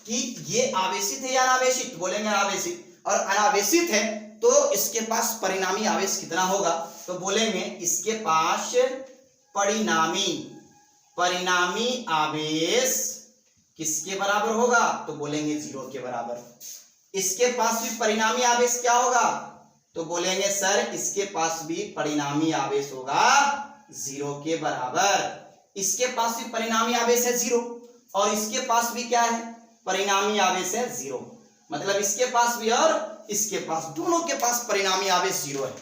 कि ये आवेशित है या अनावेशित, बोलेंगे अनावेशित, और अनावेशित है तो इसके पास परिणामी आवेश कितना होगा, तो बोलेंगे इसके पास परिणामी आवेश किसके बराबर होगा, तो बोलेंगे 0 के बराबर। इसके पास भी परिणामी आवेश क्या होगा, तो बोलेंगे सर इसके पास भी परिणामी आवेश होगा 0 के बराबर। इसके पास भी परिणामी आवेश है 0 और इसके पास भी क्या है, परिणामी आवेश है 0। मतलब इसके पास भी और इसके पास, दोनों के पास परिणामी आवेश 0 है।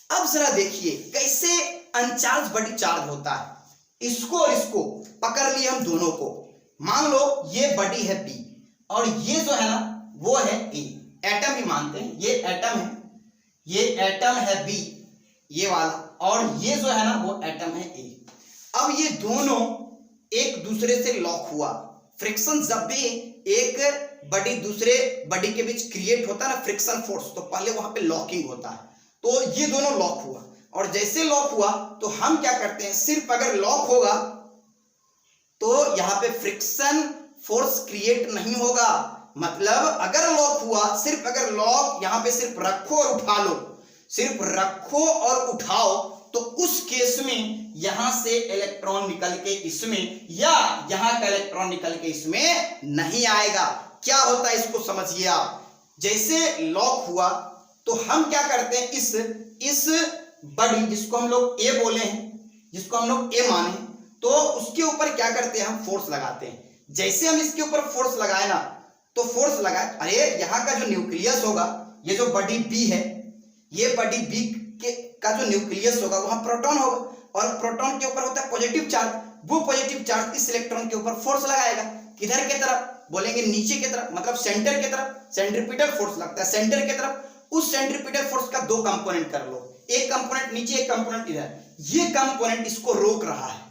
अब जरा देखिए कैसे अनचार्ज बॉडी चार्ज होता है। इसको और इसको पकड़ लिए हम दोनों को, मान लो ये बॉडी है बी और ये जो है ना वो है ए, एटम ही मानते हैं, ये एटम है, ये एटम है बी ये वाला, और ये जो है ना वो एटम है ए। अब ये दोनों एक दूसरे से लॉक हुआ, फ्रिक्शन जब भी एक बॉडी दूसरे बॉडी के बीच क्रिएट होता है ना फ्रिक्शन फोर्स, तो पहले वहां पे लॉकिंग होता है। तो ये दोनों लॉक हुआ और जैसे लॉक हुआ तो हम क्या करते हैं, सिर्फ अगर लॉक होगा तो यहाँ पे फ्रिक्शन फोर्स क्रिएट नहीं होगा। मतलब अगर लॉक हुआ, सिर्फ अगर लॉक यहाँ पे सिर्फ रखो और उठा लो, सिर्फ रखो और उठाओ तो उस केस में यहां से इलेक्ट्रॉन निकल के इसमें या यहां का इलेक्ट्रॉन निकल के इसमें नहीं आएगा। क्या होता है इसको समझिए आप। जैसे लॉक हुआ तो हम क्या करते हैं, इस बड़ी जिसको हम लोग ए बोले हैं, जिसको हम लोग ए माने, तो उसके ऊपर क्या करते हैं, हम फोर्स लगाते हैं। जैसे हम इसके ऊपर फोर्स लगाए ना, तो फोर्स लगाए, अरे यहाँ का जो न्यूक्लियस होगा, ये जो बड़ी बी है, ये बड़ी बी का जो न्यूक्लियस होगा वहां प्रोटॉन होगा, और प्रोटॉन के ऊपर होता है पॉजिटिव चार्ज। वो पॉजिटिव चार्ज इस इलेक्ट्रॉन के ऊपर फोर्स लगाएगा। किधर की तरफ बोलेंगे, नीचे की तरफ, मतलब सेंटर की तरफ। सेंट्रीपिटल फोर्स लगता है सेंटर की तरफ। उस सेंट्रीपिटल फोर्स का दो कंपोनेंट कर लो, एक कंपोनेंट नीचे, एक कंपोनेंट इधर। ये कंपोनेंट इसको रोक रहा है।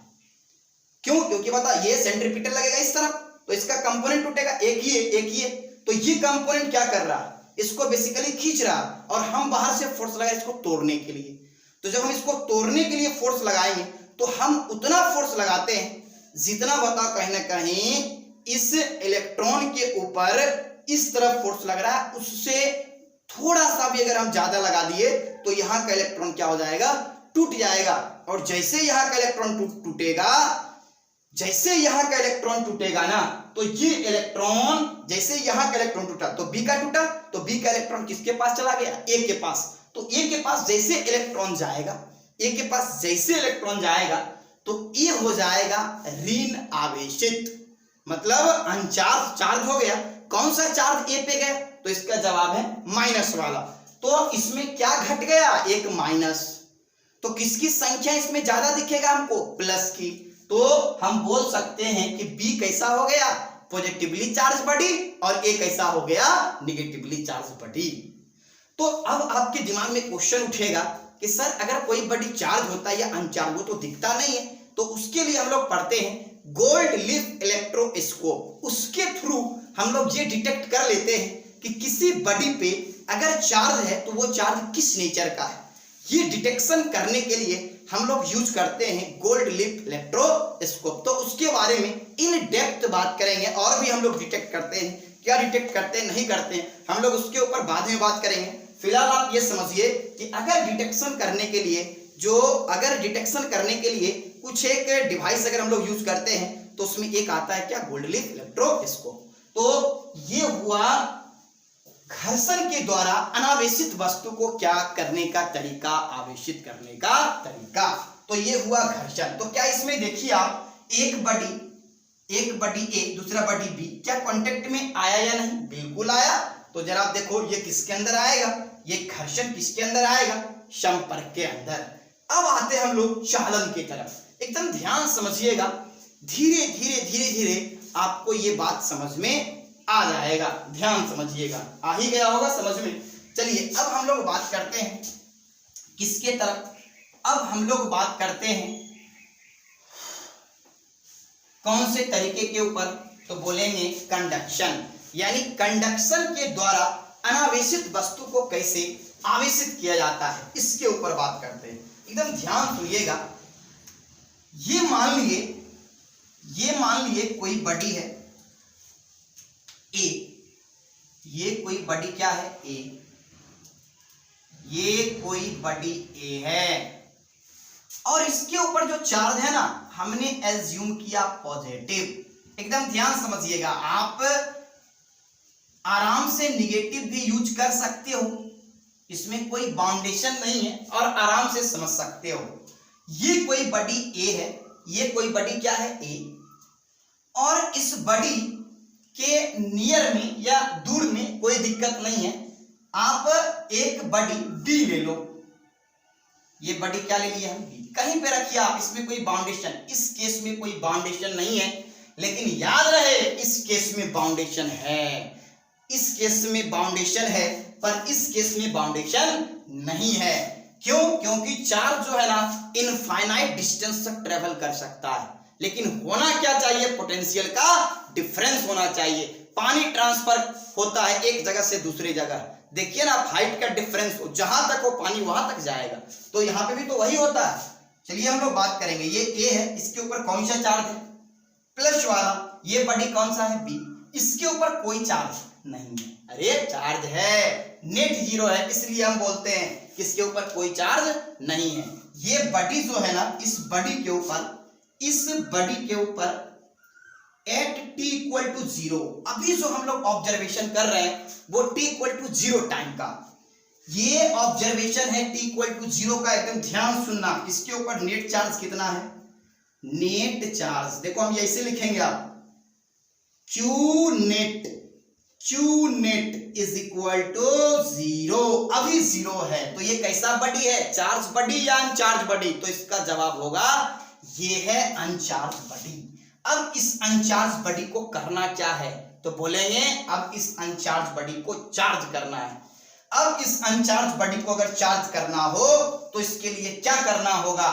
क्यों? क्योंकि बता, ये सेंट्रीपिटल लगेगा इस तरफ तो इसका कंपोनेंट टूटेगा, एक ये। तो ये कंपोनेंट क्या कर रहा है, इसको बेसिकली खींच रहा है, और हम बाहर से फोर्स लगाए इसको तोड़ने के लिए। तो जब हम इसको तोड़ने के लिए फोर्स लगाएंगे तो हम उतना फोर्स लगाते हैं जितना बताओ कहीं ना कहीं इस इलेक्ट्रॉन के ऊपर इस तरफ फोर्स लग रहा है, उससे थोड़ा सा भी अगर हम ज्यादा लगा दिए तो यहाँ का इलेक्ट्रॉन क्या हो जाएगा, टूट जाएगा। और जैसे यहाँ का इलेक्ट्रॉन टूटेगा, जैसे यहाँ का इलेक्ट्रॉन टूटेगा ना, तो ये इलेक्ट्रॉन, जैसे यहाँ का इलेक्ट्रॉन टूटा तो बी का टूटा, तो बी का इलेक्ट्रॉन किसके पास चला गया, ए के पास। तो ए के पास जैसे इलेक्ट्रॉन जाएगा, ए के पास जैसे इलेक्ट्रॉन जाएगा तो ए हो जाएगा ऋण आवेशित, मतलब अनचार्ज चार्ज हो गया। कौन सा चार्ज ए पे गया, तो इसका जवाब है माइनस वाला। तो इसमें क्या घट गया, एक माइनस। तो किसकी संख्या इसमें ज्यादा दिखेगा हमको, प्लस की। तो हम बोल सकते हैं कि बी कैसा हो गया, पॉजिटिवली चार्ज बॉडी, और ए कैसा हो गया, निगेटिवली चार्ज बॉडी। तो अब आपके दिमाग में क्वेश्चन उठेगा कि सर अगर कोई बॉडी चार्ज होता है या अनचार्ज, वो तो दिखता नहीं है, तो उसके लिए हम लोग पढ़ते हैं गोल्ड लीफ इलेक्ट्रोस्कोप। उसके थ्रू हम लोग ये डिटेक्ट कर लेते हैं कि किसी बॉडी पे अगर चार्ज है तो वो चार्ज किस नेचर का है। ये डिटेक्शन करने के लिए हम लोग यूज करते हैं गोल्ड लीफ इलेक्ट्रोस्कोप। तो उसके बारे में इन डेप्थ बात करेंगे, और भी हम लोग डिटेक्ट करते हैं, क्या डिटेक्ट करते हैं, नहीं करते हैं, हम लोग उसके ऊपर बाद में बात करेंगे। फिलहाल आप ये समझिए कि अगर डिटेक्शन करने के लिए कुछ एक डिवाइस अगर हम लोग यूज करते हैं तो उसमें एक आता है क्या, गोल्ड लीफ इलेक्ट्रोस्कोप। तो ये हुआ घर्षण के द्वारा अनावेशित वस्तु को क्या करने का तरीका, आवेशित करने का तरीका। तो ये हुआ घर्षण। तो क्या इसमें देखिए आप, एक बॉडी ए दूसरा बॉडी बी क्या कांटेक्ट में आया या नहीं, बिल्कुल आया। तो जरा आप देखो ये किसके अंदर आएगा, ये घर्षण किसके अंदर आएगा, संपर्क के अंदर। अब आते हम लोग चालन की तरफ। एकदम ध्यान समझिएगा, धीरे धीरे आपको ये बात समझ में आ जाएगा। ध्यान समझिएगा, आ ही गया होगा समझ में। चलिए अब हम लोग बात करते हैं किसके तरफ, अब हम लोग बात करते हैं कौन से तरीके के ऊपर, तो बोलेंगे कंडक्शन। यानी कंडक्शन के द्वारा अनावेशित वस्तु को कैसे आवेशित किया जाता है, इसके ऊपर बात करते हैं। एकदम ध्यान सुनिएगा। ये मान लिए कोई बॉडी है ए, ये कोई बॉडी क्या है, ए, ये कोई बॉडी ए है, और इसके ऊपर जो चार्ज है ना, हमने एज्यूम किया पॉजिटिव। एकदम ध्यान समझिएगा, आप आराम से निगेटिव भी यूज कर सकते हो, इसमें कोई बाउंडेशन नहीं है, और आराम से समझ सकते हो। ये कोई बॉडी ए है, ये कोई बॉडी क्या है, ए, और इस बॉडी के नियर में या दूर में कोई दिक्कत नहीं है। आप एक बॉडी बी ले लो, ये बॉडी क्या ले लिया हम, बी, कहीं पे रखिए आप, इसमें कोई बाउंडेशन, इस केस में कोई बाउंडेशन नहीं है, लेकिन याद रहे इस केस में बाउंडेशन है, इस केस में बाउंडेशन है, पर इस केस में बाउंडेशन नहीं है। क्यों? क्योंकि चार्ज जो है ना इनफाइनाइट डिस्टेंस तक ट्रेवल कर सकता है, लेकिन होना क्या चाहिए, पोटेंशियल का डिफरेंस होना चाहिए। पानी ट्रांसफर होता है एक जगह से दूसरी जगह, देखिए ना, हाइट का डिफरेंस हो, जहां तक हो पानी वहां तक जाएगा, तो यहाँ पे भी तो वही होता है। चलिए हम लोग बात करेंगे, ये ए है, इसके ऊपर कौन सा चार्ज है, प्लस वाला। ये बॉडी कौन सा है, बी, इसके ऊपर कोई चार्ज नहीं है। अरे चार्ज है, नेट जीरो है, इसलिए हम बोलते हैं किसके ऊपर कोई चार्ज नहीं है। ये बॉडी जो है ना, इस बॉडी के ऊपर एट टी इक्वल टू 0, अभी जो हम लोग ऑब्जर्वेशन कर रहे हैं वो टी इक्वल टू 0 टाइम का ये ऑब्जर्वेशन है, टी इक्वल टू 0 का। एकदम ध्यान सुनना, इसके ऊपर नेट चार्ज कितना है? नेट चार्ज देखो हम ऐसे लिखेंगे, आप Q net is equal to 0, अभी 0 है। तो ये कैसा बॉडी है? चार्ज बॉडी या अनचार्ज बॉडी? तो इसका जवाब होगा ये है अनचार्ज बॉडी। अब इस अनचार्ज बॉडी को करना क्या है? तो बोलेंगे अब इस अनचार्ज बॉडी को चार्ज करना है। अब इस अनचार्ज बॉडी को अगर चार्ज करना हो तो इसके लिए क्या करना होगा?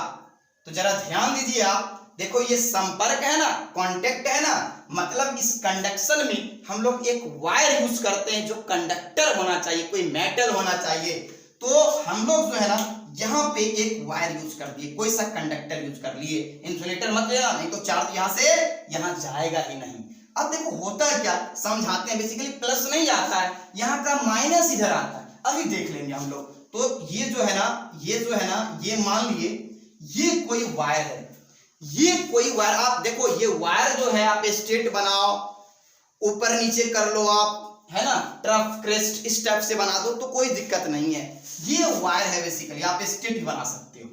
तो जरा ध्यान दीजिए आप, देखो ये संपर्क है ना, कांटेक्ट है ना, मतलब इस कंडक्शन में हम लोग एक वायर यूज करते हैं जो कंडक्टर होना चाहिए, कोई मेटल होना चाहिए। तो हम लोग जो है ना यहाँ पे एक वायर यूज कर दिए, कोई सा कंडक्टर यूज कर लिए। इंसुलेटर मत लेना, नहीं तो चार्ज यहाँ से यहाँ जाएगा ही नहीं। अब देखो होता है क्या, समझाते हैं। बेसिकली प्लस नहीं आता है, यहाँ का माइनस इधर आता है, अभी देख लेंगे हम लोग। तो ये जो है ना, ये मान लिए ये कोई वायर है, ये कोई वायर। आप देखो ये वायर जो है, आप स्ट्रेट बनाओ, ऊपर नीचे कर लो आप, है ना, ट्रफ क्रेस्ट इस टाइप से बना दो तो कोई दिक्कत नहीं है। ये वायर है, बेसिकली आप स्ट्रेट भी बना सकते हो।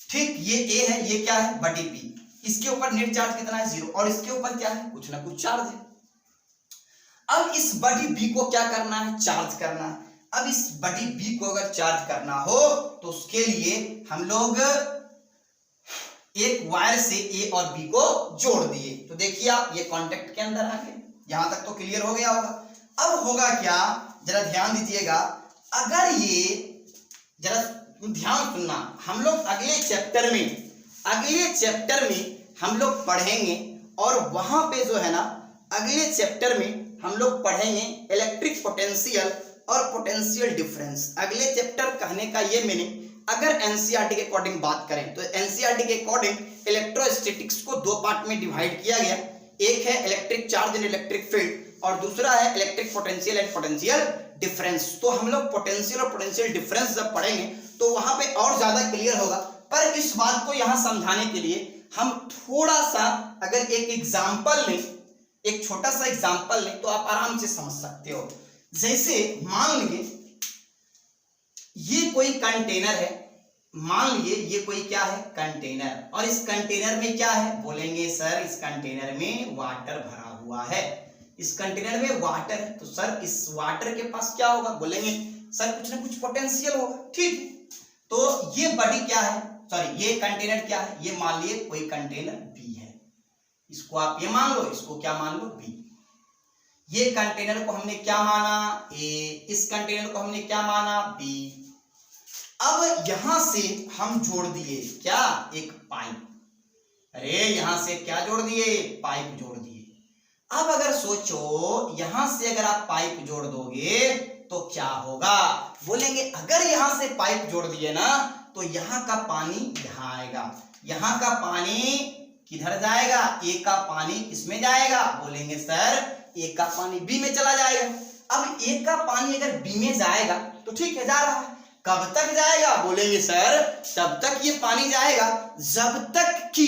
ठीक, ये ए है, ये क्या है? Body P. इसके ऊपर नेट चार्ज कितना है? 0, और इसके ऊपर क्या है? कुछ ना कुछ चार्ज है। अब इस बॉडी बी को क्या करना है? चार्ज करना है। अब इस बॉडी बी को अगर चार्ज करना हो तो उसके लिए हम लोग एक वायर से ए और बी को जोड़ दिए। तो देखिए आप, ये कांटेक्ट के अंदर आ गए। यहां तक तो क्लियर हो गया होगा। अब होगा क्या, जरा ध्यान दीजिएगा। अगर ये, जरा ध्यान सुनना, हम लोग अगले चैप्टर में हम लोग पढ़ेंगे, और वहां पे जो है ना, अगले चैप्टर में हम लोग पढ़ेंगे इलेक्ट्रिक पोटेंशियल और पोटेंशियल डिफरेंस। अगले चैप्टर कहने का ये मीनिंग, अगर एनसीईआरटी के अकॉर्डिंग बात करें तो एनसीईआरटी के अकॉर्डिंग इलेक्ट्रोस्टैटिक्स को 2 पार्ट में डिवाइड किया गया। एक है electric charge and electric field, और दूसरा है electric potential and potential difference. तो हम लोग पोटेंशियल और पोटेंशियल डिफरेंस जब पढ़ेंगे तो वहां पे और ज्यादा क्लियर होगा। पर इस बात को यहां समझाने के लिए हम थोड़ा सा अगर एक एग्जांपल लें, एक छोटा सा एग्जांपल लें, तो आप आराम से समझ सकते हो। जैसे मान लीजिए ये कोई कंटेनर है, मान लिए ये कोई क्या है? कंटेनर। और इस कंटेनर में क्या है? बोलेंगे सर इस कंटेनर में वाटर भरा हुआ है। इस कंटेनर में वाटर है, तो सर इस वाटर के पास क्या होगा? बोलेंगे सर कुछ ना कुछ पोटेंशियल होगा। ठीक है, तो ये बॉडी क्या है? सॉरी, ये कंटेनर क्या है? ये मान लिए कोई कंटेनर बी है। इसको आप ये मान लो, इसको क्या मान लो? बी। ये कंटेनर को हमने क्या माना? ए। इस कंटेनर को हमने क्या माना? बी। अब यहां से हम जोड़ दिए क्या? एक पाइप। अरे यहां से क्या जोड़ दिए? पाइप जोड़ दिए। अब अगर सोचो यहां से अगर आप पाइप जोड़ दोगे तो क्या होगा? बोलेंगे अगर यहां से पाइप जोड़ दिए ना तो यहाँ का पानी यहाँ आएगा, यहाँ का पानी किधर जाएगा? ए का पानी किसमें जाएगा? बोलेंगे सर ए का पानी बी में चला जाएगा। अब ए का पानी अगर बी में जाएगा तो ठीक है, जा रहा है। कब तक जाएगा? बोलेंगे सर तब तक ये पानी जाएगा जब तक कि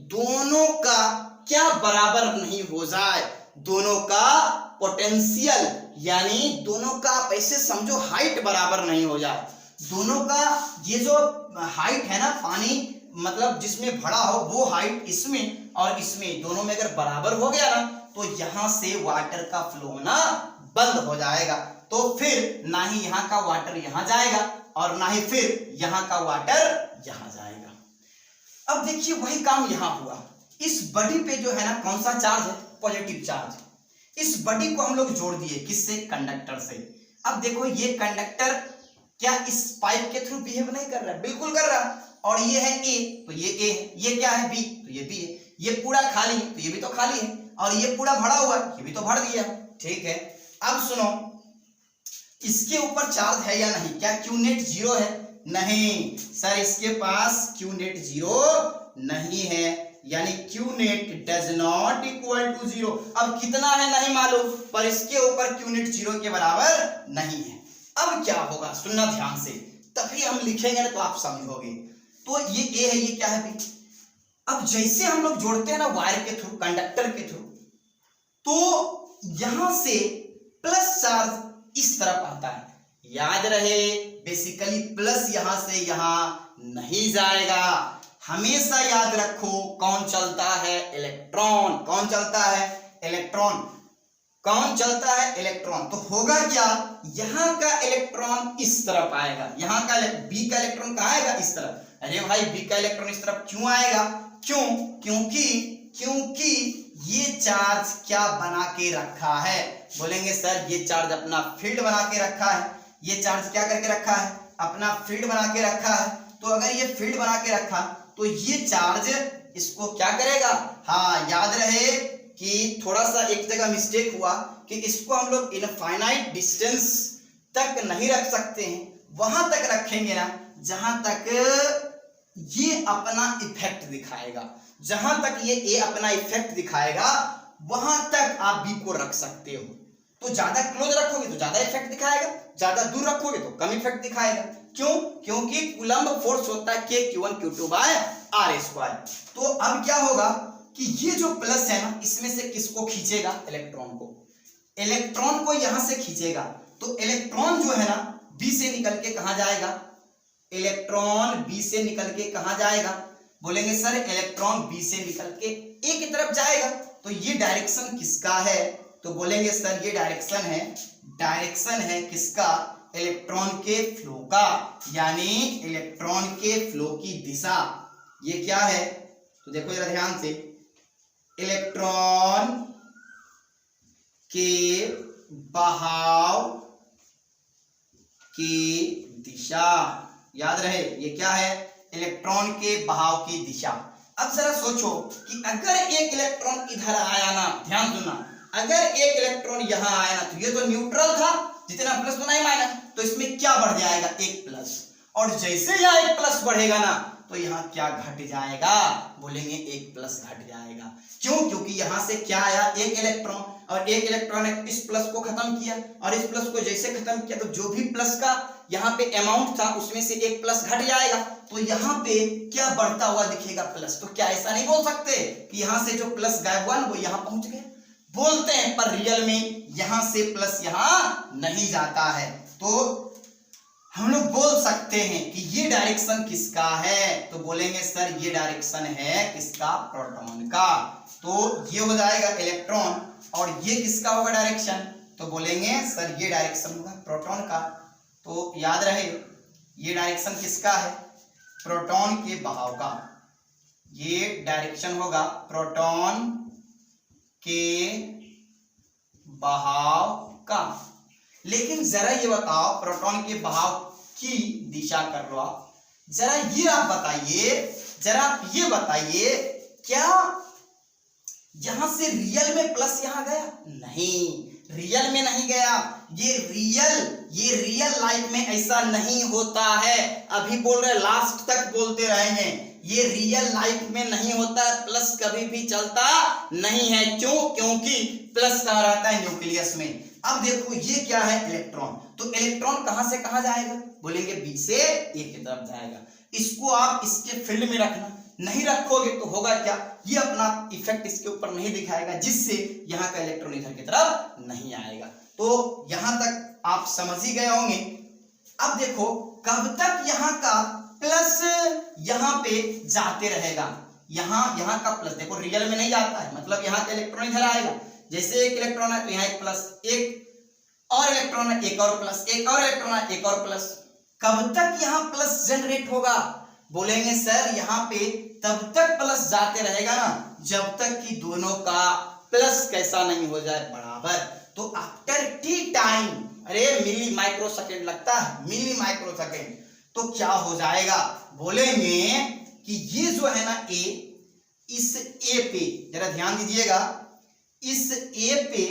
दोनों का क्या बराबर नहीं हो जाए, दोनों का पोटेंशियल, यानी दोनों का आप ऐसे समझो हाइट बराबर नहीं हो जाए। दोनों का ये जो हाइट है ना, पानी मतलब जिसमें भरा हो वो हाइट इसमें और इसमें, दोनों में अगर बराबर हो गया ना तो यहां से वाटर का फ्लो होना बंद हो जाएगा। तो फिर ना ही यहाँ का वाटर यहाँ जाएगा और ना ही फिर यहाँ का वाटर यहाँ जाएगा। अब देखिए वही काम यहाँ हुआ। इस बॉडी पे जो है ना कौन सा चार्ज है? Positive charge. इस बॉडी को हम लोग जोड़ दिए किससे? कंडक्टर से। अब देखो ये कंडक्टर क्या इस पाइप के थ्रू बिहेव नहीं कर रहा है? बिल्कुल कर रहा है। और ये है ए तो ये ए है, ये क्या है? बी तो ये बी है, ये पूरा खाली है तो ये भी तो खाली है, और ये पूरा भरा हुआ है ये भी तो भर दिया। ठीक है, अब सुनो, इसके ऊपर चार्ज है या नहीं? क्या क्यू नेट 0 है? नहीं सर, इसके पास क्यू नेट 0 नहीं है, यानी Q net does not equal to 0। अब कितना है नहीं मालूम, पर इसके ऊपर क्यू नेट 0 के बराबर नहीं है। अब क्या होगा? सुनना ध्यान से, तभी हम लिखेंगे ना तो आप समझोगे। तो ये ए है, ये क्या है बी। अब जैसे हम लोग जोड़ते हैं ना वायर के थ्रू, कंडक्टर के थ्रू, तो यहां से प्लस चार्ज इस तरफ आता है। याद रहे बेसिकली प्लस यहां से यहां नहीं जाएगा। हमेशा याद रखो कौन चलता है, इलेक्ट्रॉन। कौन चलता है, इलेक्ट्रॉन। कौन चलता है, इलेक्ट्रॉन। तो होगा क्या, यहां का इलेक्ट्रॉन इस तरफ आएगा, यहां का बी का इलेक्ट्रॉन कहां आएगा, इस तरफ। अरे भाई बी का इलेक्ट्रॉन इस तरफ क्यों आएगा, क्यों, क्योंकि ये चार्ज क्या बना के रखा है, बोलेंगे सर ये चार्ज अपना फील्ड बना के रखा है। ये चार्ज क्या करके रखा है, अपना फील्ड बना के रखा है। तो अगर ये फील्ड बना के रखा तो ये चार्ज इसको क्या करेगा, हाँ याद रहे कि थोड़ा सा एक जगह मिस्टेक हुआ कि इसको हम लोग इनफाइनाइट डिस्टेंस तक नहीं रख सकते हैं, वहां तक रखेंगे ना जहां तक ये अपना इफेक्ट दिखाएगा। जहां तक ये ए अपना इफेक्ट दिखाएगा वहां तक आप बी को रख सकते हो। तो ज्यादा क्लोज रखोगे तो ज्यादा इफेक्ट दिखाएगा, ज्यादा दूर रखोगे तो कम इफेक्ट दिखाएगा। क्यों, क्योंकि कूलम्ब फोर्स होता है K Q1 bye R square. तो अब क्या होगा कि ये जो प्लस है ना इसमें से किसको खींचेगा, इलेक्ट्रॉन को। इलेक्ट्रॉन को यहां से खींचेगा तो इलेक्ट्रॉन जो है ना बी से निकल के कहां जाएगा, इलेक्ट्रॉन बी से निकल के कहां जाएगा, बोलेंगे सर इलेक्ट्रॉन बी से निकल के ए की तरफ जाएगा। तो ये डायरेक्शन किसका है, तो बोलेंगे सर ये डायरेक्शन है किसका, इलेक्ट्रॉन के फ्लो का, यानी इलेक्ट्रॉन के फ्लो की दिशा। ये क्या है, तो देखो जरा ध्यान से, इलेक्ट्रॉन के बहाव की दिशा। याद रहे ये क्या है, इलेक्ट्रॉन के बहाव की दिशा। अब जरा सोचो कि अगर एक इलेक्ट्रॉन इधर आया ना, ध्यान सुनना, अगर एक इलेक्ट्रॉन यहां आया ना तो ये तो न्यूट्रल था, जितना प्लस तो नहीं माइनस, तो इसमें क्या बढ़ जाएगा, एक प्लस। और जैसे यहाँ एक प्लस बढ़ेगा ना तो यहाँ क्या घट जाएगा, बोलेंगे एक प्लस घट जाएगा। क्यों, क्योंकि यहां से क्या आया, एक इलेक्ट्रॉन, और एक इलेक्ट्रॉन ने इस प्लस को खत्म किया, और इस प्लस को जैसे खत्म किया तो जो भी प्लस का यहाँ पे अमाउंट था उसमें से एक प्लस घट जाएगा। तो यहाँ पे क्या बढ़ता हुआ दिखेगा, प्लस। तो क्या ऐसा नहीं बोल सकते कि यहाँ से जो प्लस गायब हुआ वो यहाँ पहुंच गया, बोलते हैं, पर रियल में यहां से प्लस यहां नहीं जाता है। तो हम लोग बोल सकते हैं कि ये डायरेक्शन किसका है, तो बोलेंगे सर ये डायरेक्शन है किसका, प्रोटॉन का। तो ये हो जाएगा इलेक्ट्रॉन, और ये किसका होगा डायरेक्शन, तो बोलेंगे सर ये डायरेक्शन होगा प्रोटॉन का। तो याद रहे ये डायरेक्शन किसका है, प्रोटॉन के बहाव का। ये डायरेक्शन होगा प्रोटॉन के बहाव का। लेकिन जरा ये बताओ, प्रोटॉन के बहाव की दिशा कर लो आप, जरा ये आप बताइए, जरा आप ये बताइए, क्या यहां से रियल में प्लस यहां गया, नहीं, रियल में नहीं गया। ये रियल लाइफ में ऐसा नहीं होता है। अभी बोल रहे, लास्ट तक बोलते रहेंगे, ये रियल लाइफ में नहीं होता है, प्लस कभी भी चलता नहीं है। क्यों, क्योंकि प्लस कहां रहता है, न्यूक्लियस में। अब देखो ये क्या है, इलेक्ट्रॉन। तो इलेक्ट्रॉन कहां से कहां जाएगा, बोलेंगे बी से ए की तरफ जाएगा। इसको आप इसके फील्ड में रखना, नहीं रखोगे तो होगा क्या, ये अपना इफेक्ट इसके ऊपर नहीं दिखाएगा, जिससे यहाँ का इलेक्ट्रॉन इधर की तरफ नहीं आएगा। तो यहां तक आप समझ ही गए होंगे। अब देखो कब तक यहाँ का प्लस यहाँ पे जाते रहेगा, यहाँ का प्लस देखो रियल में नहीं जाता है, मतलब यहाँ का इलेक्ट्रॉन इधर आएगा, जैसे एक इलेक्ट्रॉन है तो यहाँ एक प्लस, एक और इलेक्ट्रॉन है, एक और प्लस, एक और इलेक्ट्रॉन है, एक और प्लस। कब तक यहाँ प्लस जनरेट होगा, बोलेंगे सर यहाँ पे तब तक प्लस जाते रहेगा ना जब तक कि दोनों का प्लस कैसा नहीं हो जाए, बराबर। तो आफ्टर टी टाइम, अरे मिली माइक्रो सेकेंड लगता है, मिली माइक्रो सेकेंड, तो क्या हो जाएगा, बोलेंगे कि ये जो है ना ए, इस ए पे जरा ध्यान दीजिएगा, इस ए पे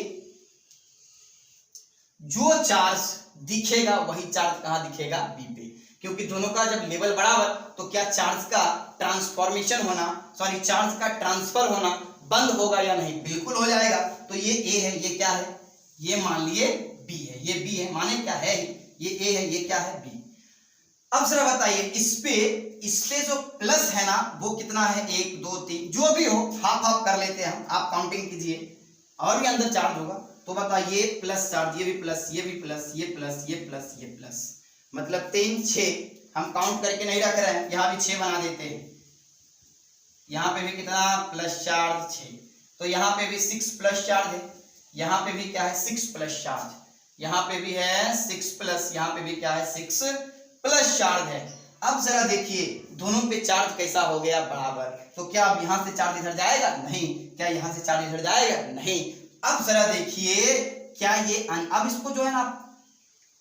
जो चार्ज दिखेगा वही चार्ज कहां दिखेगा, बी पे। क्योंकि दोनों का जब लेवल बराबर तो क्या चार्ज का ट्रांसफॉर्मेशन होना, सॉरी चार्ज का ट्रांसफर होना बंद होगा या नहीं, बिल्कुल हो जाएगा। तो ये ए है, ये क्या है, ये मान लिए बी है, ये बी है, माने क्या है, ये ए है, ये क्या है, बी। अब जरा बताइए इस पे जो प्लस है ना वो कितना है, 1 2 3 जो भी हो, हाफ हाफ कर लेते हैं हम, आप काउंटिंग कीजिए और भी अंदर चार्ज होगा। तो बताइए प्लस चार्ज, ये भी प्लस, ये भी प्लस, ये प्लस, ये प्लस, ये प्लस, मतलब 3 6 हम काउंट करके नहीं रख रहे हैं, यहाँ भी 6 बना देते हैं। यहाँ पे भी कितना प्लस चार्ज 6, तो यहाँ पे भी 6 प्लस चार्ज है, यहाँ पे भी क्या है 6 प्लस चार्ज, यहाँ पे भी है 6 प्लस, यहाँ पे भी क्या है 6 प्लस चार्ज है। अब जरा देखिए दोनों पे चार्ज कैसा हो गया बराबर, तो क्या अब यहाँ से चार्ज इधर जाएगा, नहीं, क्या यहाँ से चार्ज इधर जाएगा, नहीं। अब जरा देखिए क्या ये अब इसको जो है ना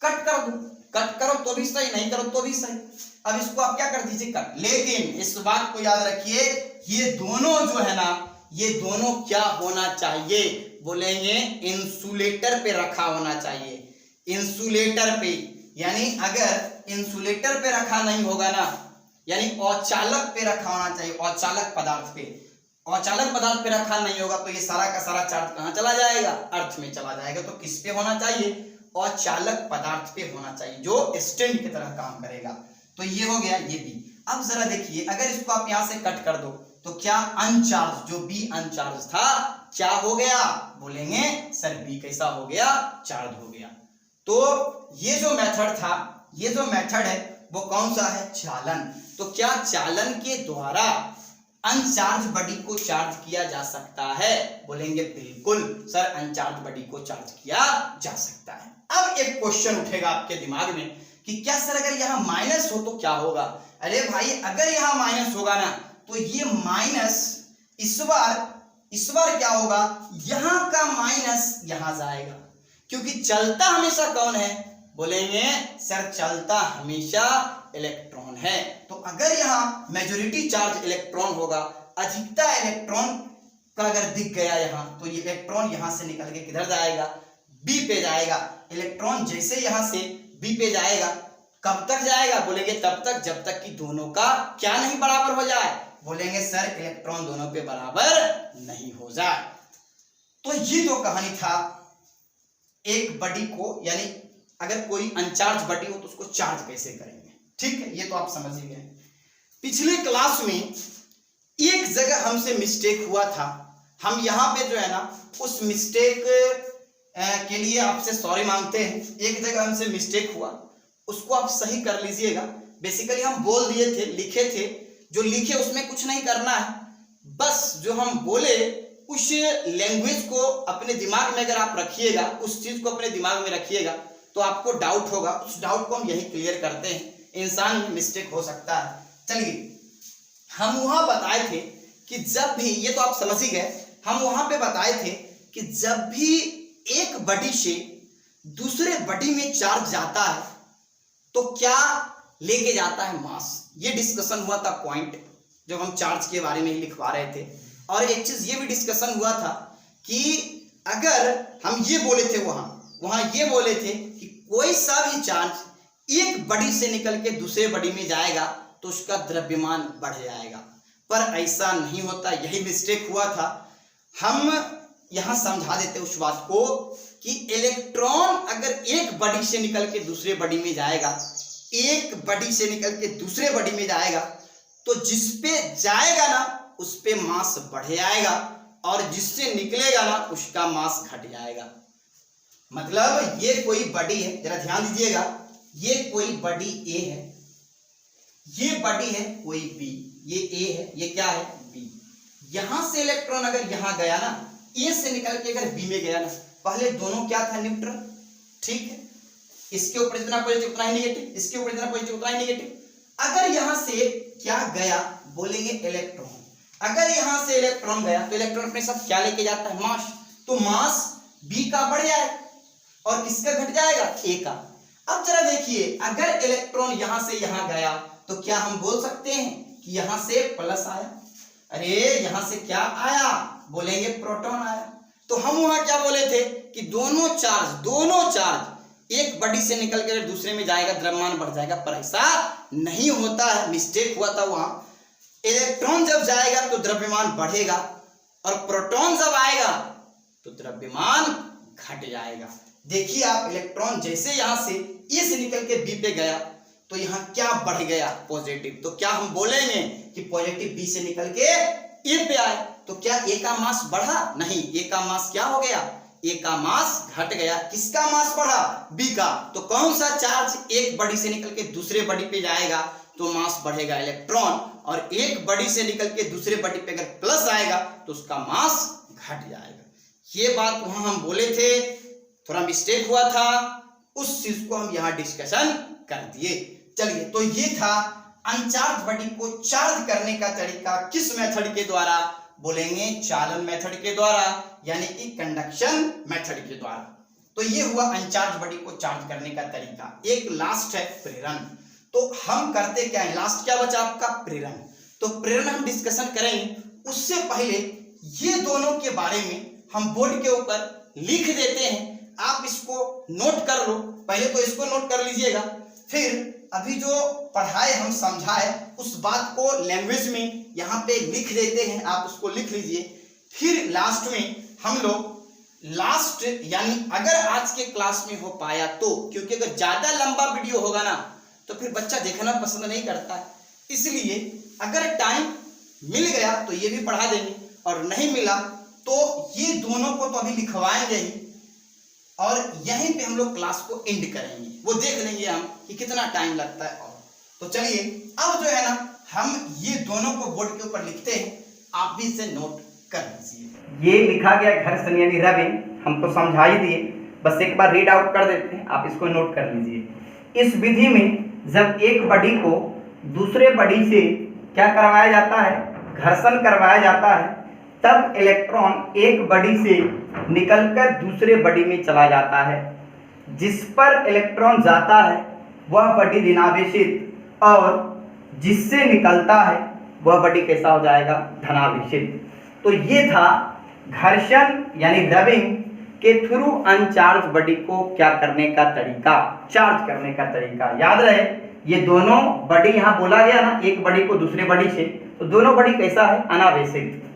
कट कर दो, कट करो तो भी सही, नहीं करो तो भी सही। अब इसको आप क्या कर दीजिए कट, लेकिन इस बात को याद रखिए ये दोनों जो है ना ये दोनों क्या होना चाहिए, बोलेंगे इंसुलेटर पे रखा होना चाहिए, इंसुलेटर पे। यानी अगर इंसुलेटर पे रखा नहीं होगा ना, यानी औचालक पे रखा होना चाहिए, औचालक पदार्थ पे, औचालक पदार्थ पे रखा नहीं होगा तो ये सारा का सारा चार्ज कहाँ चला जाएगा, अर्थ में चला जाएगा। तो किस पे होना चाहिए, औचालक पदार्थ पे होना चाहिए जो स्टैंड की तरह काम करेगा। तो ये हो गया ये बी। अब जरा देखिए अगर इसको आप यहां से कट कर दो तो क्या अनचार्ज, जो बी अनचार्ज था क्या हो गया, बोलेंगे सर बी कैसा हो गया, चार्ज हो गया। तो ये जो मेथड था, ये जो मेथड है वो कौन सा है, चालन। तो क्या चालन के द्वारा अनचार्ज बॉडी को चार्ज किया जा सकता है, बोलेंगे बिल्कुल सर अनचार्ज बॉडी को चार्ज किया जा सकता है। अब एक क्वेश्चन उठेगा आपके दिमाग में कि क्या सर अगर यहाँ माइनस हो तो क्या होगा। अरे भाई अगर यहाँ माइनस होगा ना तो ये माइनस इस बार क्या होगा, यहां का माइनस यहां जाएगा, क्योंकि चलता हमेशा कौन है, बोलेंगे सर चलता हमेशा इलेक्ट्रॉन है। तो अगर यहां मेजॉरिटी चार्ज इलेक्ट्रॉन होगा, अधिकता इलेक्ट्रॉन का अगर दिख गया यहां, तो ये इलेक्ट्रॉन यहां से निकल के किधर जाएगा, बी पे जाएगा। इलेक्ट्रॉन जैसे यहां से बी पे जाएगा, कब तक जाएगा, बोलेंगे तब तक जब तक कि दोनों का क्या नहीं बराबर हो जाए, बोलेंगे सर इलेक्ट्रॉन दोनों पे बराबर नहीं हो जाए। तो ये तो कहानी था एक बॉडी को, यानी अगर कोई अनचार्ज बॉडी हो तो उसको चार्ज कैसे करेंगे, ठीक है, ये तो आप समझ ही गए। पिछले क्लास में एक जगह हमसे मिस्टेक हुआ था, हम यहाँ पे जो है ना उस मिस्टेक के लिए आपसे सॉरी मांगते हैं। एक जगह हमसे मिस्टेक हुआ, उसको आप सही कर लीजिएगा। बेसिकली हम बोल दिए थे, लिखे थे, जो लिखे उसमें कुछ नहीं करना है, बस जो हम बोले उस लैंग्वेज को अपने दिमाग में अगर आप रखिएगा, उस चीज को अपने दिमाग में रखिएगा तो आपको डाउट होगा, उस डाउट को हम यही क्लियर करते हैं। इंसान मिस्टेक हो सकता है। चलिए हम वहां बताए थे कि जब भी, ये तो आप समझ ही गए, हम वहां पे बताए थे कि जब भी एक बॉडी से दूसरे बॉडी में चार्ज जाता है तो क्या लेके जाता है, मास। ये डिस्कशन हुआ था पॉइंट, जब हम चार्ज के बारे में ही लिखवा रहे थे। और एक चीज ये भी डिस्कशन हुआ था कि अगर हम ये बोले थे वहां ये बोले थे कि कोई सा भी चार्ज एक बॉडी से निकल के दूसरे बॉडी में जाएगा तो उसका द्रव्यमान बढ़ जाएगा, पर ऐसा नहीं होता। यही मिस्टेक हुआ था। हम यहां समझा देते उस बात को कि इलेक्ट्रॉन अगर एक बॉडी से निकल के दूसरे बॉडी में जाएगा, एक बॉडी से निकल के दूसरे बॉडी में जाएगा, तो जिस पे जाएगा ना उस पे मास बढ़ जाएगा और जिससे निकलेगा ना उसका मास घट जाएगा। मतलब ये कोई बॉडी है, जरा ध्यान दीजिएगा, ये कोई बॉडी ए है, ये बॉडी है कोई बी, ये ए है, ये क्या है बी। यहां से इलेक्ट्रॉन अगर यहां गया ना, ए से निकल के अगर बी में गया ना, पहले दोनों क्या था, न्यूट्रल, ठीक है, इसके ऊपर जितना पॉजिटिव उतना ही नेगेटिव, इसके ऊपर जितना पॉजिटिव उतना ही नेगेटिव। अगर यहां से क्या गया, बोलेंगे इलेक्ट्रॉन। अगर यहां से इलेक्ट्रॉन गया तो इलेक्ट्रॉन अपने साथ क्या लेके जाता है, मास। तो मास बी का बढ़ जाए और किसका घट जाएगा, ए का। अब जरा देखिए अगर इलेक्ट्रॉन यहां से यहां गया तो क्या हम बोल सकते हैं कि यहां से प्लस आया, अरे यहां से क्या आया, बोलेंगे प्रोटॉन आया। तो हम वहां क्या बोले थे कि दोनों चार्ज एक बॉडी से निकल कर दूसरे में जाएगा, द्रव्यमान बढ़ जाएगा, पर ऐसा नहीं होता है। मिस्टेक हुआ था वहां। इलेक्ट्रॉन जब जाएगा तो द्रव्यमान बढ़ेगा और प्रोटॉन जब आएगा तो द्रव्यमान घट जाएगा। देखिए आप, इलेक्ट्रॉन जैसे यहां से ए से निकल के बी पे गया तो यहाँ क्या बढ़ गया? पॉजिटिव। तो क्या हम बोलेंगे कि पॉजिटिव बी से निकल के ए पे आए, तो क्या ए का मास बढ़ा? नहीं, ए का मास क्या हो गया? ए का मास घट गया। किसका मास बढ़ा? बी का। तो कौन सा चार्ज एक बॉडी से निकल के दूसरे बॉडी पे जाएगा तो मास बढ़ेगा? इलेक्ट्रॉन। और एक बॉडी से निकल के दूसरे बॉडी पे अगर प्लस आएगा तो उसका मास घट जाएगा। ये बात वहां हम बोले थे, थोड़ा मिस्टेक हुआ था, उस चीज को हम यहाँ डिस्कशन कर दिए। चलिए, तो ये था अनचार्ज बॉडी को चार्ज करने का तरीका। किस मेथड के द्वारा? बोलेंगे चालन मेथड के द्वारा, यानी कि कंडक्शन मेथड के द्वारा। तो ये हुआ अनचार्ज बॉडी को चार्ज करने का तरीका। एक लास्ट है प्रेरण। तो हम करते क्या है? लास्ट क्या बचा आपका? प्रेरण। तो प्रेरण हम डिस्कशन करेंगे। उससे पहले ये दोनों के बारे में हम बोर्ड के ऊपर लिख देते हैं, आप इसको नोट कर लो। पहले तो इसको नोट कर लीजिएगा, फिर अभी जो पढ़ाए हम समझाए उस बात को लैंग्वेज में यहाँ पे लिख देते हैं, आप उसको लिख लीजिए। फिर लास्ट में हम लोग लास्ट यानी अगर आज के क्लास में हो पाया तो, क्योंकि अगर ज्यादा लंबा वीडियो होगा ना तो फिर बच्चा देखना पसंद नहीं करता है, इसलिए अगर टाइम मिल गया तो ये भी पढ़ा देंगे, और नहीं मिला तो ये दोनों को तो अभी लिखवाएंगे ही, और यहीं पे हम लोग क्लास को एंड करेंगे। वो देख लेंगे हम कि कितना टाइम लगता है। और तो चलिए, अब जो है ना हम ये दोनों को बोर्ड के ऊपर लिखते हैं, आप भी इसे नोट कर लीजिए। ये लिखा गया घर्षण यानी रबिंग, हम तो समझा ही दिए, बस एक बार रीड आउट कर देते हैं, आप इसको नोट कर लीजिए। इस विधि में जब एक बॉडी को दूसरे बॉडी से क्या करवाया जाता है? घर्षण करवाया जाता है, तब इलेक्ट्रॉन एक बॉडी से निकलकर दूसरे बॉडी में चला जाता है। जिस पर इलेक्ट्रॉन जाता है वह बॉडी ऋणावेशित, और जिससे निकलता है वह बॉडी कैसा हो जाएगा? धनावेशित। तो ये था घर्षण यानी रबिंग के थ्रू अनचार्ज बॉडी को क्या करने का तरीका, चार्ज करने का तरीका। याद रहे, ये दोनों बॉडी यहाँ बोला गया ना, एक बॉडी को दूसरे बॉडी से, तो दोनों बॉडी कैसा है? अनावेशित।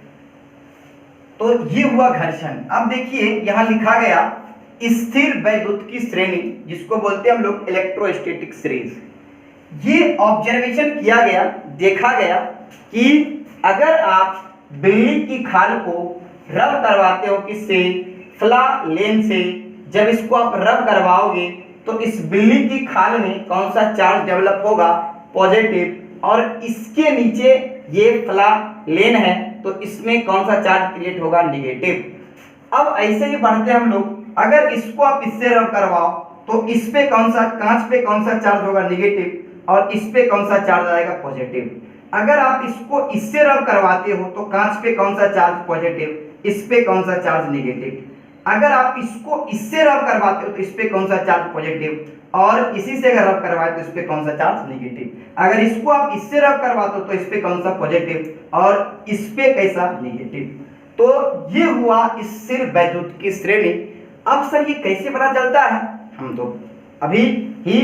तो ये हुआ घर्षण। अब देखिए यहाँ लिखा गया स्थिर वैद्युत की श्रेणी, जिसको बोलते हैं हम लोग इलेक्ट्रोस्टैटिक सीरीज। ये ऑब्जर्वेशन किया गया, देखा गया कि अगर आप बिल्ली की खाल को रब करवाते हो किससे? फ्लालेन से, जब इसको आप रब करवाओगे तो इस बिल्ली की खाल में कौन सा चार्ज डेवलप होगा? पॉजिटिव। और इसके नीचे ये फ्लालेन है तो इसमें कौन सा चार्ज क्रिएट होगा? निगेटिव। अब ऐसे ही बढ़ते हम लोग, अगर इसको आप इससे रब करवाओ तो इस पे कौन सा, कांच पे कौन सा चार्ज होगा? निगेटिव। और इस पे कौन सा चार्ज आएगा? पॉजिटिव। अगर आप इसको इससे रब करवाते हो तो कांच पे कौन सा चार्ज? पॉजिटिव। इस पे कौन सा चार्ज? निगेटिव। अगर आप इसको इससे रब करवाते हो तो इस पे कौन सा चार्ज? पॉजिटिव। और इसी से अगर रब करवाए तो इस पे कौन सा चार्ज? निगेटिव। अगर इसको आप इससे रब करवाते हो तो इस पे कौन सा? पॉजिटिव। और इस पे कैसा? निगेटिव। तो ये हुआ स्थिर वैद्युत की श्रेणी। अब सर ये कैसे पता चलता है? हम तो अभी ही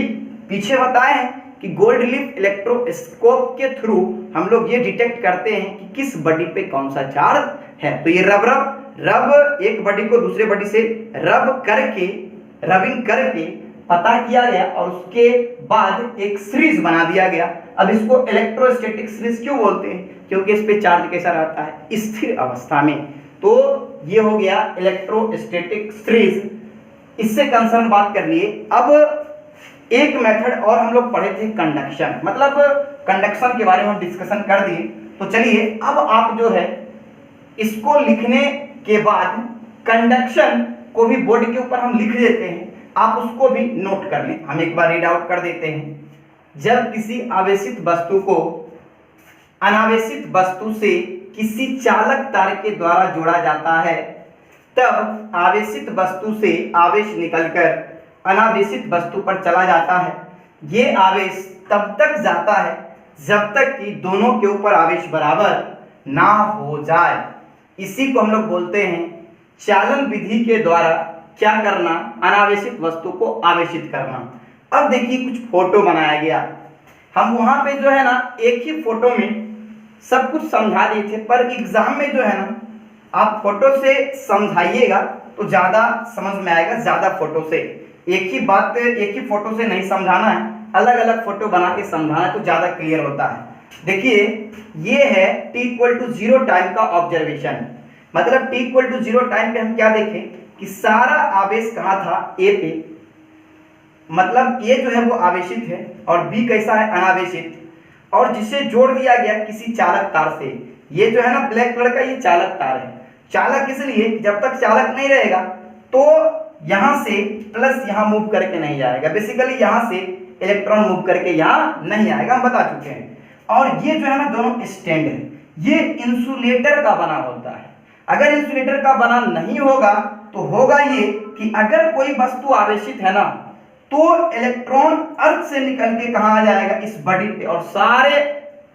पीछे बताए हैं कि गोल्ड लीफ इलेक्ट्रोस्कोप के थ्रू हम लोग ये डिटेक्ट करते हैं कि किस बॉडी पे कौन सा चार्ज है। तो ये रब एक बॉडी को दूसरे बॉडी से रबिंग करके पता किया गया, और उसके बाद एक सीरीज बना दिया गया। अब इसको इलेक्ट्रोस्टैटिक सीरीज क्यों बोलते हैं? क्योंकि इस पे चार्ज कैसा रहता है? स्थिर अवस्था में। तो ये हो गया इलेक्ट्रोस्टैटिक सीरीज। इससे कंसर्न बात कर लिए। अब एक मेथड और हम लोग पढ़े थे, कंडक्शन। मतलब कंडक्शन के बारे में हम डिस्कशन कर दिए। तो चलिए अब आप जो है इसको लिखने के बाद कंडक्शन को भी बोर्ड के ऊपर हम लिख देते हैं, आप उसको भी नोट कर लें। हम एक बार रीड आउट कर देते हैं। जब किसी आवेशित वस्तु को अनावेशित वस्तु से किसी चालक तार के द्वारा जोड़ा जाता है, तब आवेशित वस्तु से आवेश निकलकर अनावेशित वस्तु पर चला जाता है। ये आवेश तब तक जाता है जब तक कि दोनों के ऊपर आवेश बराबर ना हो जाए। इसी को हम लोग बोलते हैं चालन विधि के द्वारा क्या करना? अनावेशित वस्तु को आवेशित करना। अब देखिए कुछ फोटो बनाया गया। हम वहां पे जो है ना एक ही फोटो में सब कुछ समझा दिए थे, पर एग्जाम में जो है ना आप फोटो से समझाइएगा तो ज्यादा समझ में आएगा। ज्यादा फोटो से एक ही बात, एक ही फोटो से नहीं समझाना है, अलग अलग फोटो बना के समझाना तो ज़्यादा क्लियर होता है। देखिए ये है t = 0 टाइम का ऑब्जर्वेशन। मतलब t = 0 टाइम पे हम क्या देखें कि सारा आवेश कहाँ था, A पे, मतलब A जो है वो आवेशित है और B कैसा है, अनावेशित, और जिसे जोड़ दिया गया किसी चालक तार से। ये जो है ना ब्लैक कलर का, ये चालक तार है। चालक इसलिए जब तक चालक नहीं रहेगा तो यहाँ से प्लस यहाँ मूव करके नहीं जाएगा, बेसिकली यहाँ से इलेक्ट्रॉन मूव करके यहाँ नहीं आएगा, हम बता चुके हैं। और ये जो है ना दोनों स्टैंड है, ये इंसुलेटर का बना होता है। अगर इंसुलेटर का बना नहीं होगा तो होगा ये कि अगर कोई वस्तु आवेशित है ना तो इलेक्ट्रॉन अर्थ से निकल के कहाँ आ जाएगा, इस बॉडी पे, और सारे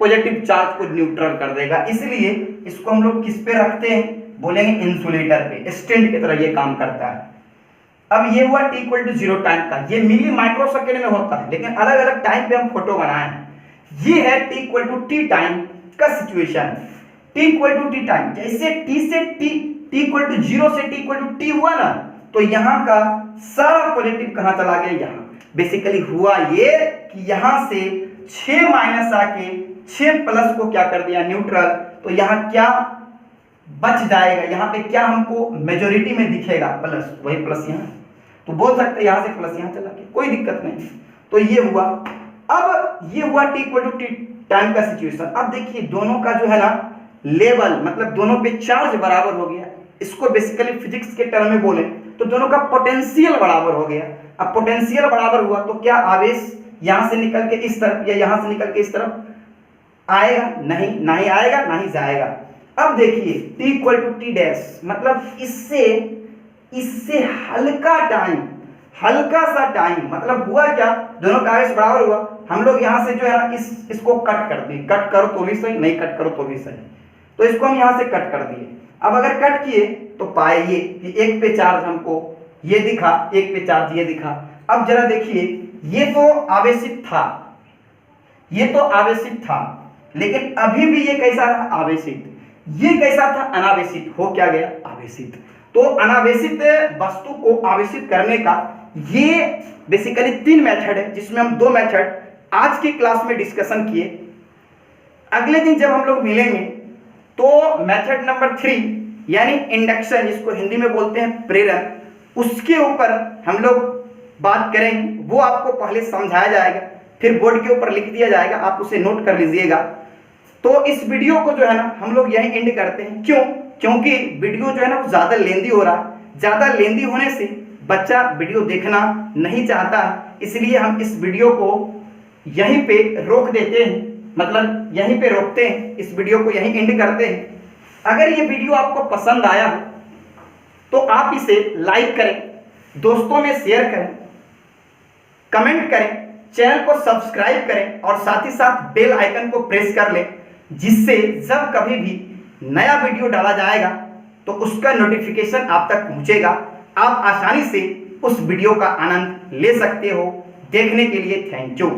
पॉजिटिव चार्ज को न्यूट्रल कर देगा। इसलिए इसको हम लोग किस पे रखते हैं, बोलेंगे इंसुलेटर पे, स्टैंड की तरह ये काम करता है। अब ये हुआ t = 0 टाइम का, ये मिली माइक्रो सेकेंड में होता है, लेकिन अलग अलग टाइम पे हम फोटो बनाए हैं। ये है t = t टाइम का सिचुएशन। t = t टाइम, जैसे t से t = 0 से t = t हुआ ना, तो यहाँ का सारा पॉजिटिव कहाँ चला गया, यहाँ। बेसिकली हुआ ये कि यहाँ से 6 माइनस आके 6 प्लस को क्या कर दिया, न्यूट्रल। तो यहाँ क्या बच जाएगा, यहाँ पे क्या हमको मेजोरिटी में दिखेगा, प्लस, वही प्लस यहाँ, तो बोल सकते हैं यहाँ से प्लस यहाँ चला गया, कोई दिक्कत नहीं। तो ये हुआ। अब ये हुआ t = t टाइम का सिचुएशन। अब देखिए दोनों का जो है ना लेवल, मतलब दोनों पे चार्ज बराबर हो गया। इसको बेसिकली फिजिक्स के टर्म में बोले तो दोनों का पोटेंशियल बराबर हो गया। अब पोटेंशियल बराबर हुआ तो क्या आवेश यहाँ से निकल के इस तरफ या यहाँ से निकल के इस तरफ आएगा, नहीं, ना ही आएगा ना ही जाएगा। अब देखिए t = t डैश, मतलब इससे हल्का टाइम, हल्का सा टाइम, मतलब हुआ क्या, दोनों का आवेश बराबर हुआ। हम लोग यहाँ से जो है ना इसको कट कर दिए, कट करो तो भी सही, नहीं कट करो तो भी सही, तो इसको हम यहाँ से कट कर दिए। अब अगर कट किए तो पाइए कि एक पे चार्ज हमको ये दिखा, एक पे चार्ज ये दिखा। अब जरा देखिए, ये तो आवेशित था, ये तो आवेशित था, लेकिन अभी भी ये कैसा रहा, आवेशित। ये कैसा था, अनावेशित। हो क्या गया, आवेशित। तो अनावेशित वस्तु को आवेशित करने का ये बेसिकली 3 मेथड है, जिसमें हम 2 मेथड आज की क्लास में डिस्कशन किए। अगले दिन जब हम लोग मिलेंगे तो मेथड नंबर 3 यानी इंडक्शन, जिसको हिंदी में बोलते हैं प्रेरण, उसके ऊपर हम लोग बात करेंगे। वो आपको पहले समझाया जाएगा, फिर बोर्ड के ऊपर लिख दिया जाएगा, आप उसे नोट कर लीजिएगा। तो इस वीडियो को जो है ना हम लोग यहीं एंड करते हैं। क्यों? क्योंकि वीडियो जो है ना वो ज़्यादा लेंदी हो रहा है। ज़्यादा लेंदी होने से बच्चा वीडियो देखना नहीं चाहता है, इसलिए हम इस वीडियो को यहीं पे रोक देते हैं, मतलब यहीं पे रोकते हैं, इस वीडियो को यहीं एंड करते हैं। अगर ये वीडियो आपको पसंद आया हो तो आप इसे लाइक करें, दोस्तों में शेयर करें, कमेंट करें, चैनल को सब्सक्राइब करें और साथ ही साथ बेल आइकन को प्रेस कर लें, जिससे जब कभी भी नया वीडियो डाला जाएगा तो उसका नोटिफिकेशन आप तक पहुंचेगा। आप आसानी से उस वीडियो का आनंद ले सकते हो। देखने के लिए थैंक यू।